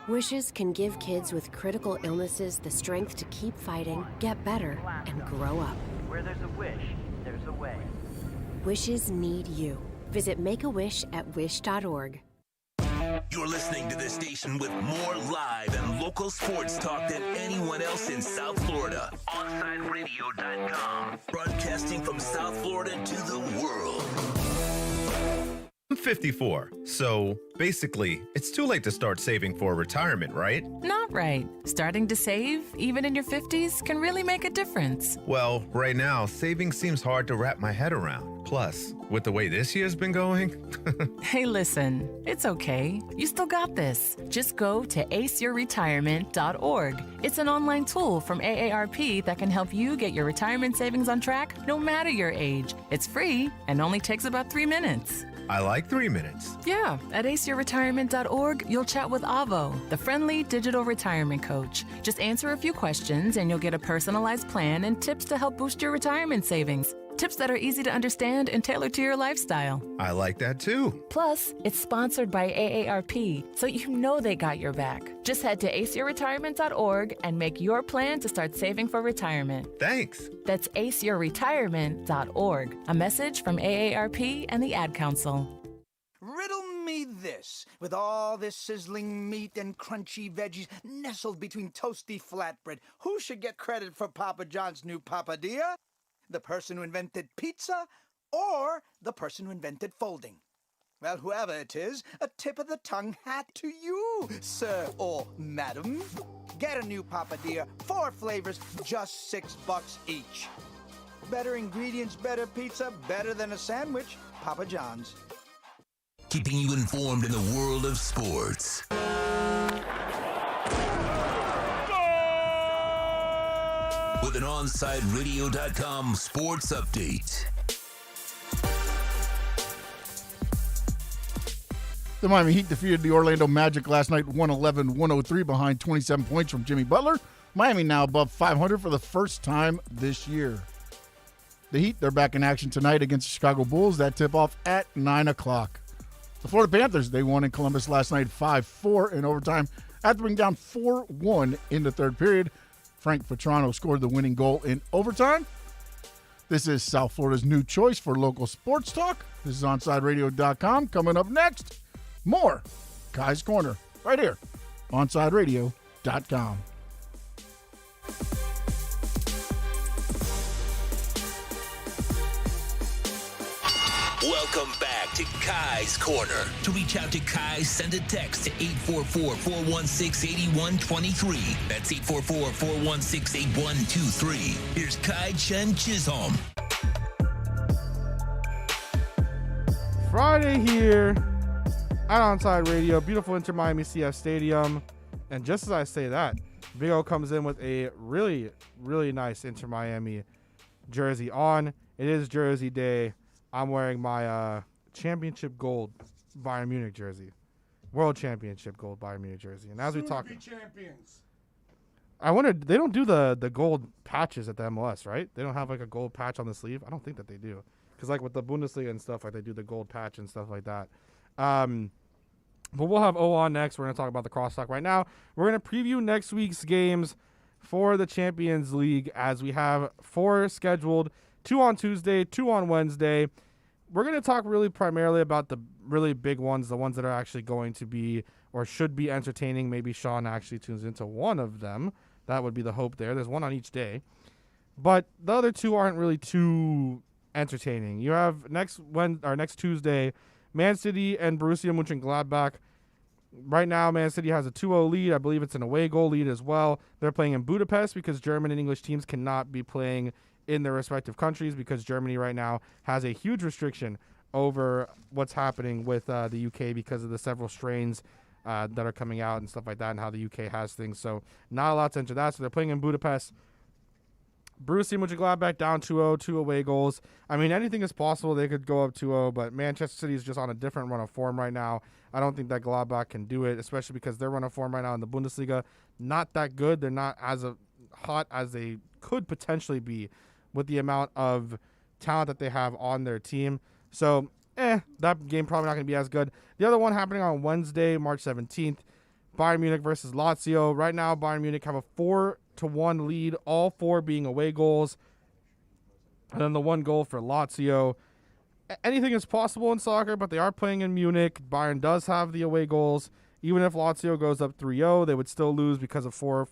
Wishes can give kids with critical illnesses the strength to keep fighting, get better, and grow up. Where there's a wish, there's a way. Wishes need you. Visit Make-A-Wish at wish.org. You're listening to this station with more live and local sports talk than anyone else in South Florida. OnsideRadio.com. Broadcasting from South Florida to the world. I'm 54, so basically, it's too late to start saving for retirement, right? Not right. Starting to save, even in your 50s, can really make a difference. Well, right now, saving seems hard to wrap my head around. Plus, with the way this year's been going... Hey, listen, it's okay. You still got this. Just go to aceyourretirement.org. It's an online tool from AARP that can help you get your retirement savings on track no matter your age. It's free and only takes about 3 minutes. I like 3 minutes. Yeah, at aceyourretirement.org, you'll chat with Avo, the friendly digital retirement coach. Just answer a few questions and you'll get a personalized plan and tips to help boost your retirement savings. Tips that are easy to understand and tailored to your lifestyle. I like that too. Plus, it's sponsored by AARP, so you know they got your back. Just head to aceyourretirement.org and make your plan to start saving for retirement. Thanks. That's aceyourretirement.org. A message from AARP and the Ad Council. Riddle me this. With all this sizzling meat and crunchy veggies nestled between toasty flatbread, who should get credit for Papa John's new papadilla? The person who invented pizza or the person who invented folding? Well, whoever it is, a tip of the tongue hat to you, sir or madam. Get a new papadilla, 4 flavors, just $6 each. Better ingredients, better pizza, better than a sandwich. Papa John's. Keeping you informed in the world of sports. With an OnsideRadio.com sports update. The Miami Heat defeated the Orlando Magic last night 111-103 behind 27 points from Jimmy Butler. Miami now above 500 for the first time this year. The Heat, they're back in action tonight against the Chicago Bulls. That tip-off at 9 o'clock. The Florida Panthers, they won in Columbus last night 5-4 in overtime. After being down 4-1 in the third period, Frank Vetrano scored the winning goal in overtime. This is South Florida's new choice for local sports talk. This is OnsideRadio.com. Coming up next, more Kai's Corner right here, OnsideRadio.com. Welcome back to Kai's Corner. To reach out to Kai, send a text to 844-416-8123. That's 844-416-8123. Here's Kai Chen Chisholm. Friday here at Onside Radio, beautiful Inter Miami CF Stadium. And just as I say that, Big O comes in with a really, really nice Inter Miami jersey on. It is Jersey Day. I'm wearing my championship gold Bayern Munich jersey, world championship gold Bayern Munich jersey. And as we talk, champions. I wonder, they don't do the gold patches at the MLS, right? They don't have like a gold patch on the sleeve. I don't think that they do, because like with the Bundesliga and stuff, like they do the gold patch and stuff like that. But we'll have O on next. We're gonna talk about the crosstalk right now. We're gonna preview next week's games for the Champions League, as we have 4 scheduled. 2 on Tuesday, 2 on Wednesday. We're going to talk really primarily about the really big ones, the ones that are actually going to be or should be entertaining. Maybe Sean actually tunes into one of them. That would be the hope there. There's one on each day. But the other 2 aren't really too entertaining. You have next Tuesday, Man City and Borussia Monchengladbach. Right now, Man City has a 2-0 lead. I believe it's an away goal lead as well. They're playing in Budapest because German and English teams cannot be playing in their respective countries, because Germany right now has a huge restriction over what's happening with the UK because of the several strains that are coming out and stuff like that, and how the UK has things. So not a lot to enter that. So they're playing in Budapest. Borussia Mönchengladbach down 2-0, 2 away goals. I mean, anything is possible. They could go up 2-0, but Manchester City is just on a different run of form right now. I don't think that Gladbach can do it, especially because their run of form right now in the Bundesliga, not that good. They're not as hot as they could potentially be with the amount of talent that they have on their team. So, that game probably not going to be as good. The other one happening on Wednesday, March 17th, Bayern Munich versus Lazio. Right now, Bayern Munich have a 4-1 lead, all 4 being away goals. And then the 1 goal for Lazio. Anything is possible in soccer, but they are playing in Munich. Bayern does have the away goals. Even if Lazio goes up 3-0, they would still lose because of 4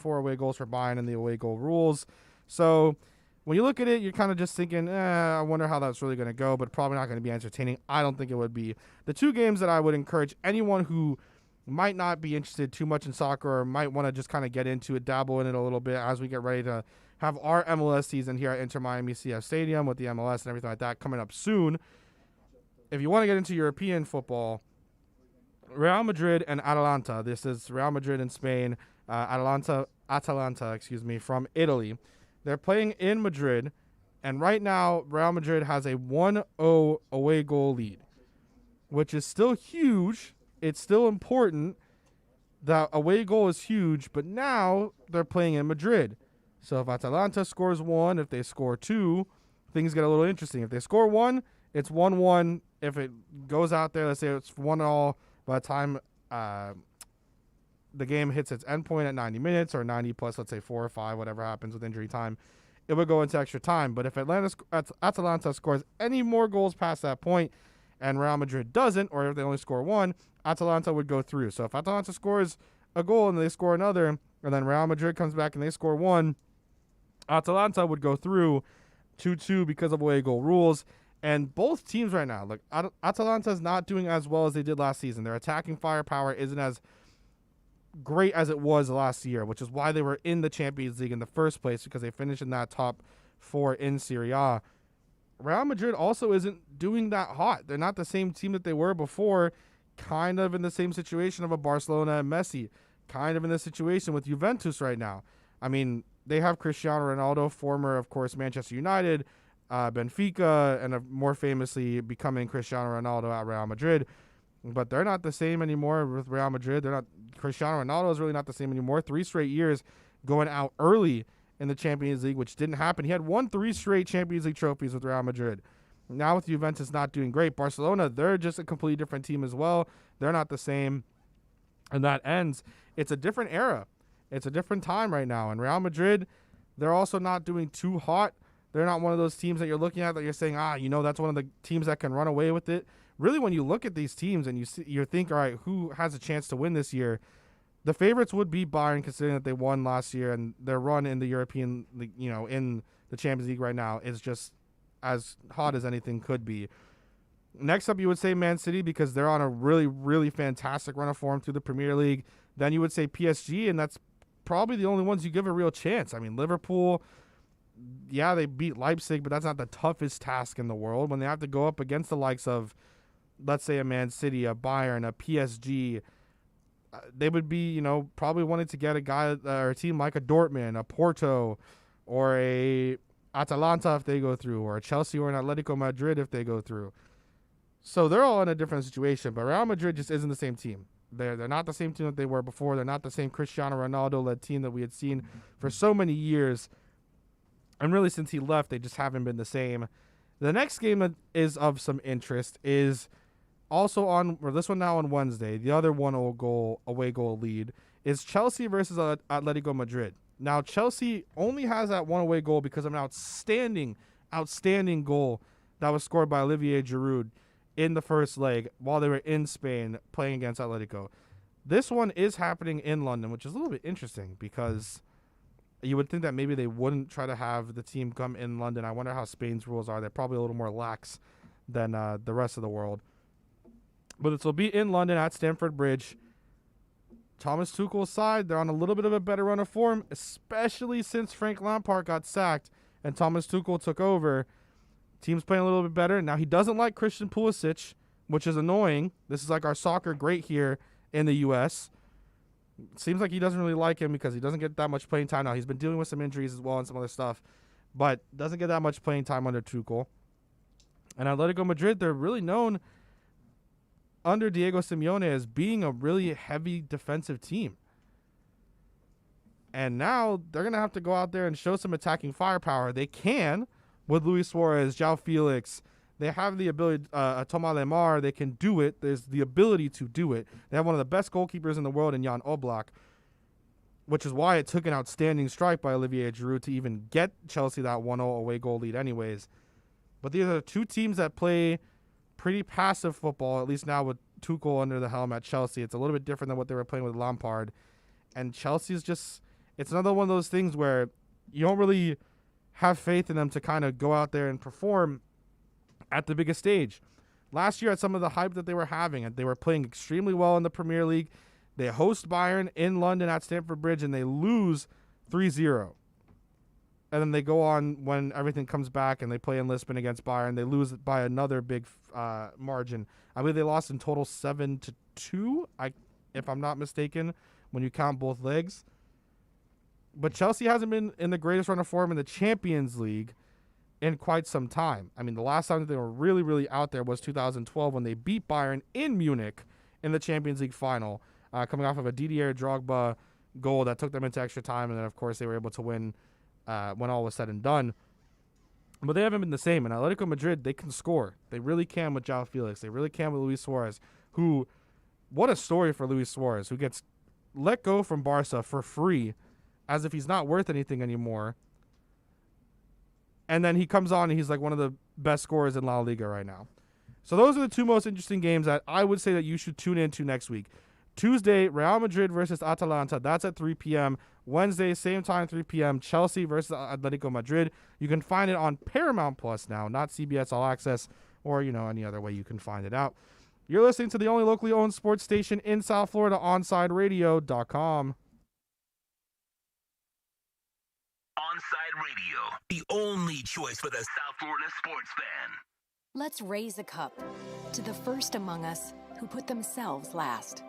away goals for Bayern and the away goal rules. So when you look at it, you're kind of just thinking, I wonder how that's really going to go, but probably not going to be entertaining. I don't think it would be. The 2 games that I would encourage anyone who might not be interested too much in soccer or might want to just kind of get into it, dabble in it a little bit as we get ready to have our MLS season here at Inter Miami CF Stadium with the MLS and everything like that coming up soon. If you want to get into European football, Real Madrid and Atalanta. This is Real Madrid in Spain, Atalanta, from Italy. They're playing in Madrid, and right now Real Madrid has a 1-0 away goal lead, which is still huge. It's still important. The away goal is huge, but now they're playing in Madrid. So if Atalanta scores 1, if they score 2, things get a little interesting. If they score 1, it's 1-1. If it goes out there, let's say it's 1-1 by the time the game hits its endpoint at 90 minutes or 90 plus, let's say 4 or 5, whatever happens with injury time, it would go into extra time. But if Atalanta scores any more goals past that point and Real Madrid doesn't, or if they only score 1, Atalanta would go through. So if Atalanta scores a goal and they score another, and then Real Madrid comes back and they score 1, Atalanta would go through 2-2 because of away goal rules. And both teams right now, look, Atalanta is not doing as well as they did last season. Their attacking firepower isn't as great as it was last year, which is why they were in the Champions League in the first place, because they finished in that top 4 in Serie A. Real Madrid also isn't doing that hot. They're not the same team that they were before, kind of in the same situation of a Barcelona and Messi, kind of in this situation with Juventus right now. I mean, they have Cristiano Ronaldo, former, of course, Manchester United, Benfica, and more famously becoming Cristiano Ronaldo at Real Madrid. But they're not the same anymore with Real Madrid. Cristiano Ronaldo is really not the same anymore. 3 straight years going out early in the Champions League, which didn't happen. He had won 3 straight Champions League trophies with Real Madrid. Now with Juventus not doing great. Barcelona, they're just a completely different team as well. They're not the same. and that ends, it's a different era. It's a different time right now. And Real Madrid, they're also not doing too hot. They're not one of those teams that you're looking at that you're saying, that's one of the teams that can run away with it. Really, when you look at these teams and you think, all right, who has a chance to win this year? The favorites would be Bayern, considering that they won last year, and their run in the European, in the Champions League right now is just as hot as anything could be. Next up, you would say Man City, because they're on a really, really fantastic run of form through the Premier League. Then you would say PSG, and that's probably the only ones you give a real chance. I mean, Liverpool, yeah, they beat Leipzig, but that's not the toughest task in the world. When they have to go up against the likes of, let's say, a Man City, a Bayern, a PSG, they would be, probably wanting to get a guy or a team like a Dortmund, a Porto, or a Atalanta if they go through, or a Chelsea or an Atletico Madrid if they go through. So they're all in a different situation, but Real Madrid just isn't the same team. They're not the same team that they were before. They're not the same Cristiano Ronaldo-led team that we had seen for so many years. And really, since he left, they just haven't been the same. The next game that is of some interest is also this one now on Wednesday. The other away goal lead is Chelsea versus Atletico Madrid. Now, Chelsea only has that one away goal because of an outstanding goal that was scored by Olivier Giroud in the first leg while they were in Spain playing against Atletico. This one is happening in London, which is a little bit interesting because you would think that maybe they wouldn't try to have the team come in London. I wonder how Spain's rules are. They're probably a little more lax than the rest of the world. But this will be in London at Stamford Bridge. Thomas Tuchel's side, they're on a little bit of a better run of form, especially since Frank Lampard got sacked and Thomas Tuchel took over. Team's playing a little bit better. Now, he doesn't like Christian Pulisic, which is annoying. This is like our soccer great here in the U.S. Seems like he doesn't really like him because he doesn't get that much playing time now. He's been dealing with some injuries as well and some other stuff, but doesn't get that much playing time under Tuchel. And Atletico Madrid, they're really known under Diego Simeone as being a really heavy defensive team. And now they're going to have to go out there and show some attacking firepower. They can with Luis Suarez, João Felix. They have the ability, Thomas Lemar, they can do it. There's the ability to do it. They have one of the best goalkeepers in the world in Jan Oblak, which is why it took an outstanding strike by Olivier Giroud to even get Chelsea that 1-0 away goal lead anyways. But these are two teams that play pretty passive football, at least now with Tuchel under the helm at Chelsea. It's a little bit different than what they were playing with Lampard. And Chelsea's just, it's another one of those things where you don't really have faith in them to kind of go out there and perform at the biggest stage. Last year, at some of the hype that they were having, and they were playing extremely well in the Premier League. They host Bayern in London at Stamford Bridge, and they lose 3-0. And then they go on when everything comes back, and they play in Lisbon against Bayern. They lose by another big margin. I believe they lost in total 7-2, if I'm not mistaken, when you count both legs. But Chelsea hasn't been in the greatest run of form in the Champions League in quite some time. I mean, the last time that they were really, really out there was 2012 when they beat Bayern in Munich in the Champions League final, coming off of a Didier Drogba goal that took them into extra time. And then, of course, they were able to win when all was said and done. But they haven't been the same. And Atletico Madrid, they can score. They really can with João Felix. They really can with Luis Suarez, who, what a story for Luis Suarez, who gets let go from Barca for free as if he's not worth anything anymore. And then he comes on and he's like one of the best scorers in La Liga right now. So those are the two most interesting games that I would say that you should tune into next week. Tuesday, Real Madrid versus Atalanta. That's at 3 p.m. Wednesday, same time, 3 p.m. Chelsea versus Atletico Madrid. You can find it on Paramount Plus now, not CBS All Access or, any other way you can find it out. You're listening to the only locally owned sports station in South Florida, OnsideRadio.com. Onside Radio, the only choice for the South Florida sports fan. Let's raise a cup to the first among us who put themselves last.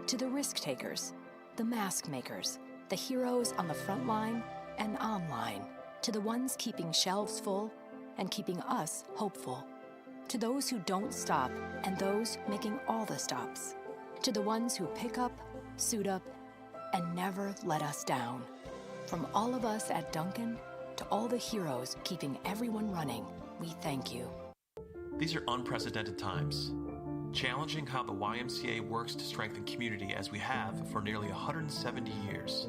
To the risk takers, the mask makers, the heroes on the front line and online. To the ones keeping shelves full and keeping us hopeful. To those who don't stop and those making all the stops. To the ones who pick up, suit up, and never let us down. From all of us at Dunkin' to all the heroes keeping everyone running, we thank you. These are unprecedented times. challenging how the YMCA works to strengthen community as we have for nearly 170 years.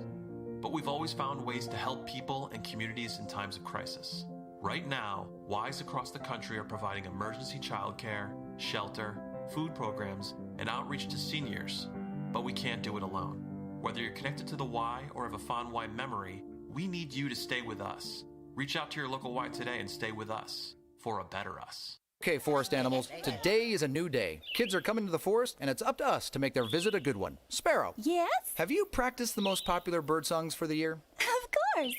But we've always found ways to help people and communities in times of crisis. Right now, Ys across the country are providing emergency childcare, shelter, food programs, and outreach to seniors. But we can't do it alone. Whether you're connected to the Y or have a fond Y memory, we need you to stay with us. Reach out to your local Y today and stay with us for a better us. Okay, forest animals, today is a new day. Kids are coming to the forest, and it's up to us to make their visit a good one. Sparrow. Yes? Have you practiced the most popular bird songs for the year? Of course.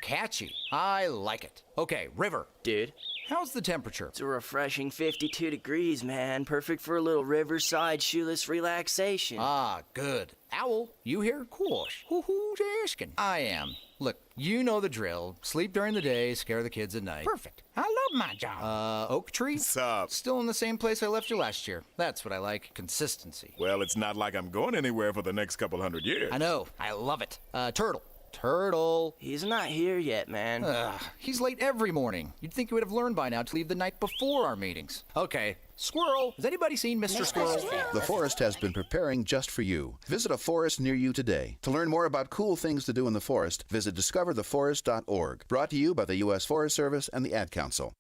Catchy. I like it. Okay, River. Dude. How's the temperature? It's a refreshing 52 degrees, man. Perfect for a little riverside shoeless relaxation. Ah, good. Owl, you here? Course. Who's asking? I am. Look, you know the drill. Sleep during the day, scare the kids at night. Perfect. I love my job. Oak tree? What's up? Still in the same place I left you last year. That's what I like. Consistency. Well, it's not like I'm going anywhere for the next couple hundred years. I know. I love it. Turtle. Turtle. He's not here yet, man. He's late every morning. You'd think you would have learned by now to leave the night before our meetings. Okay. Squirrel. Has anybody seen Mr. Squirrel? The forest has been preparing just for you. Visit a forest near you today. To learn more about cool things to do in the forest, visit discovertheforest.org. Brought to you by the U.S. Forest Service and the Ad Council.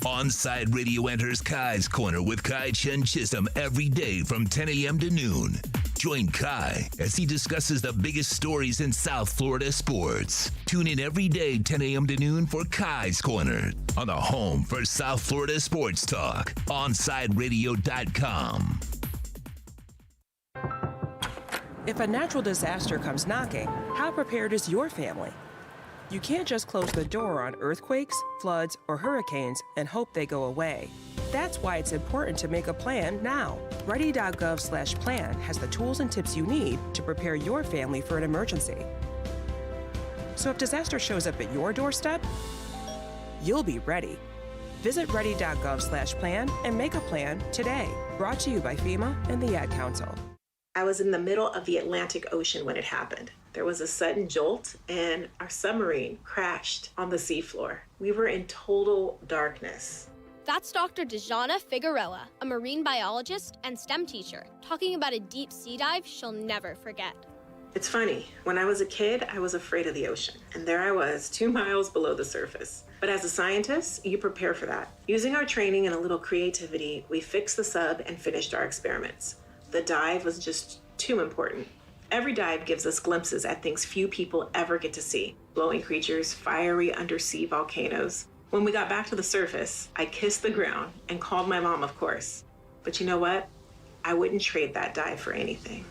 Onside Radio enters Kai's Corner with Kai Chen Chisholm every day from 10 a.m. to noon. Join Kai as he discusses the biggest stories in South Florida sports. Tune in every day, 10 a.m. to noon for Kai's Corner on the home for South Florida sports talk, OnsideRadio.com. If a natural disaster comes knocking, how prepared is your family? You can't just close the door on earthquakes, floods, or hurricanes and hope they go away. That's why it's important to make a plan now. Ready.gov/plan has the tools and tips you need to prepare your family for an emergency. So if disaster shows up at your doorstep, you'll be ready. Visit ready.gov/plan and make a plan today. Brought to you by FEMA and the Ad Council. I was in the middle of the Atlantic Ocean when it happened. There was a sudden jolt and our submarine crashed on the seafloor. We were in total darkness. That's Dr. Dejana Figueroa, a marine biologist and STEM teacher, talking about a deep sea dive she'll never forget. It's funny, when I was a kid, I was afraid of the ocean. And there I was, 2 miles below the surface. But as a scientist, you prepare for that. Using our training and a little creativity, we fixed the sub and finished our experiments. The dive was just too important. Every dive gives us glimpses at things few people ever get to see. Glowing creatures, fiery undersea volcanoes. When we got back to the surface, I kissed the ground and called my mom, of course. But you know what? I wouldn't trade that dive for anything.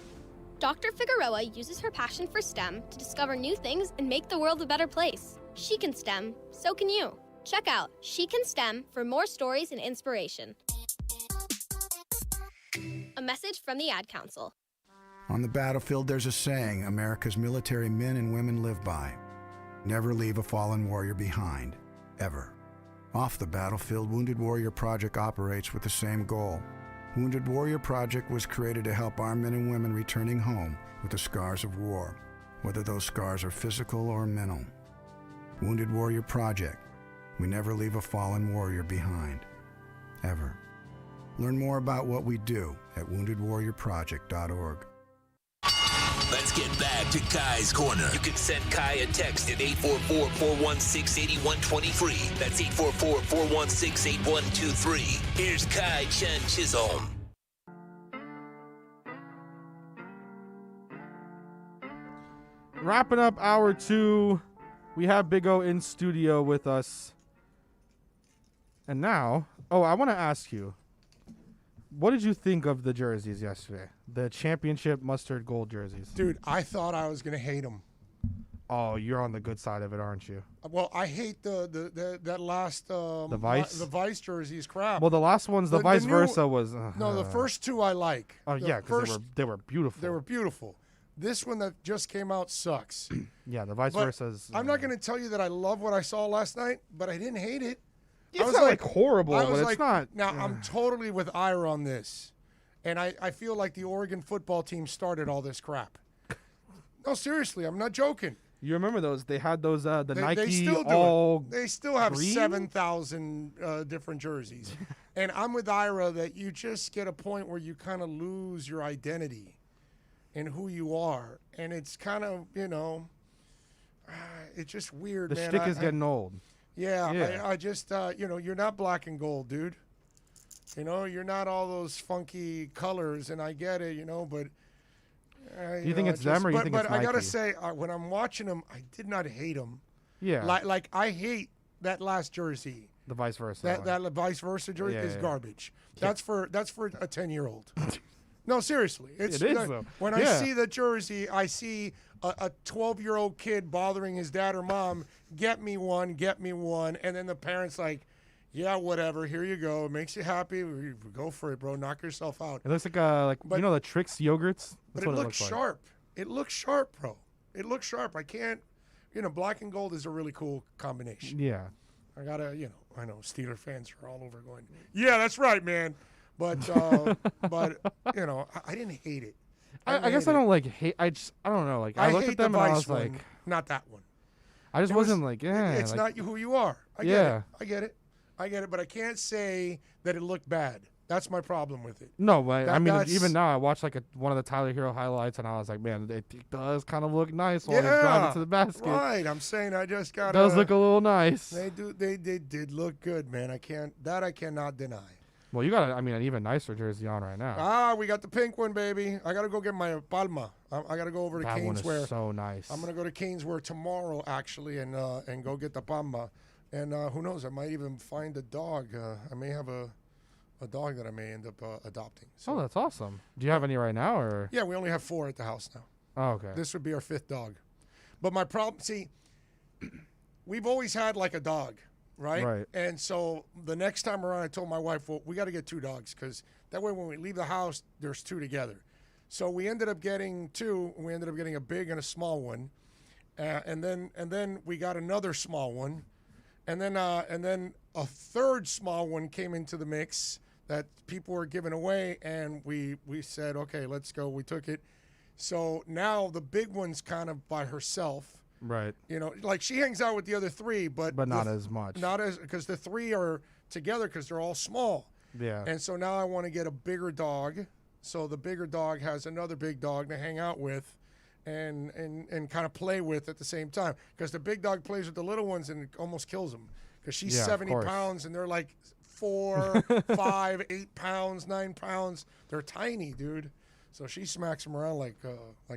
Dr. Figueroa uses her passion for STEM to discover new things and make the world a better place. She can STEM, so can you. Check out She Can STEM for more stories and inspiration. A message from the Ad Council. On the battlefield, there's a saying America's military men and women live by. Never leave a fallen warrior behind, ever. Off the battlefield, Wounded Warrior Project operates with the same goal. Wounded Warrior Project was created to help our men and women returning home with the scars of war, whether those scars are physical or mental. Wounded Warrior Project. We never leave a fallen warrior behind, ever. Learn more about what we do at woundedwarriorproject.org. Let's get back to Kai's Corner. You can send Kai a text at 844-416-8123. That's 844-416-8123. Here's Kai Chen Chisholm. Wrapping up hour 2, we have Big O in studio with us. And now, I want to ask you, what did you think of the jerseys yesterday? The championship mustard gold jerseys. Dude, I thought I was going to hate them. Oh, you're on the good side of it, aren't you? Well, I hate that last the Vice? The Vice jerseys crap. Well, the last ones, the vice versa was... no, the first two I like. Oh, yeah, because they were beautiful. They were beautiful. This one that just came out sucks. Yeah, the vice versa's... I'm not going to tell you that I love what I saw last night, but I didn't hate it. It's not like horrible, but it's not... Now, I'm totally with Ira on this. And I feel like the Oregon football team started all this crap. No, seriously, I'm not joking. You remember those? They had those, Nike they still do all They still have green? 7,000 different jerseys. And I'm with Ira that you just get a point where you kind of lose your identity and who you are. And it's kind of, it's just weird, The man. shtick is getting old. Yeah. I just, you're not black and gold, dude. You're not all those funky colors, and I get it, but... Do you think it's them or you think it's Nike? But I got to say, when I'm watching them, I did not hate them. Yeah. Like I hate that last jersey. The vice versa. That vice versa jersey is garbage. That's for a 10-year-old. No, seriously. It is, though. When I see the jersey, I see a 12-year-old kid bothering his dad or mom, get me one, and then the parents like, yeah, whatever, here you go. It makes you happy. Go for it, bro. Knock yourself out. It looks like the Trix yogurts? But it looks sharp. It looks sharp, bro. It looks sharp. I can't, black and gold is a really cool combination. Yeah. I gotta, I know Steeler fans are all over going, yeah, that's right, man. But, I didn't hate it. I guess I don't hate. I don't know. I looked at them and I was one, like, not that one. I just wasn't like, yeah. It's not who you are. I get it. But I can't say that it looked bad. That's my problem with it. No, but even now, I watched one of the Tyler Hero highlights, and I was like, man, it does kind of look nice while it's driving to the basket. Right. I'm saying I just got. Does look a little nice. They do. They did look good, man. I cannot deny. Well, you got an even nicer jersey on right now. We got the pink one, baby. I gotta go get my Palma. I gotta go over to That one Caneswear. is so nice. I'm gonna go to Caneswear tomorrow, actually, and go get the Palma. And who knows? I might even find a dog. I may have a dog that I may end up adopting. So. Oh, that's awesome. Do you have any right now, or? Yeah, we only have 4 at the house now. Oh, okay. This would be our 5th dog. But my problem, we've always had like a dog, right? Right. And so the next time around, I told my wife, well, we got to get 2 dogs because that way when we leave the house, there's 2 together. So we ended up getting 2. And we ended up getting a big and a small one. And then we got another small one. And then a 3rd small one came into the mix that people were giving away, and we said, okay, let's go. We took it. So now the big one's kind of by herself. Right. She hangs out with the other 3, but not as much. Not as because the 3 are together because they're all small. Yeah. And so now I want to get a bigger dog. So the bigger dog has another big dog to hang out with. And kind of play with at the same time, because the big dog plays with the little ones and it almost kills them, because she's 70 pounds and they're like 4, 5, 8 pounds, 9 pounds. They're tiny, dude. So she smacks them around like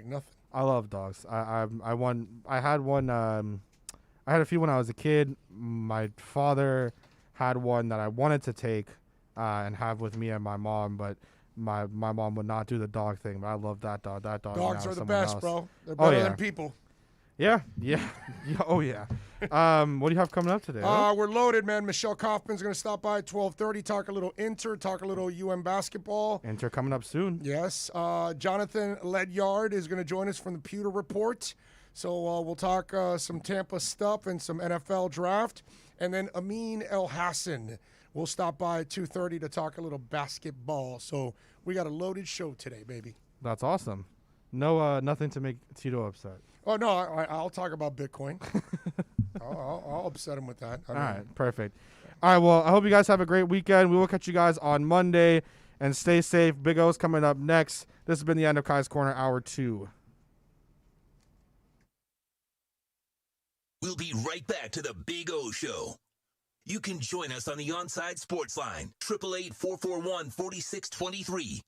nothing. I love dogs. I had one. I had a few when I was a kid. My father had one that I wanted to take and have with me and my mom, but my mom would not do the dog thing. But I love that dog. That dog. Dogs are the best, else. bro. They're better than people. Yeah. Oh yeah. What do you have coming up today? We're loaded, man. Michelle Kaufman's going to stop by at 12:30, talk a little Inter, talk a little UM basketball. Inter coming up soon. Yes. Jonathan Ledyard is going to join us from the Pewter Report. So we'll talk some Tampa stuff and some NFL draft. And then Amin El Hassan will stop by at 2:30 to talk a little basketball. So we got a loaded show today, baby. That's awesome. No, nothing to make Tito upset. Oh, no, I'll talk about Bitcoin. I'll upset him with that. All right, perfect. All right, well, I hope you guys have a great weekend. We will catch you guys on Monday, and stay safe. Big O's coming up next. This has been the end of Kai's Corner, Hour 2. We'll be right back to the Big O Show. You can join us on the Onside Sports Line, 888-441-4623.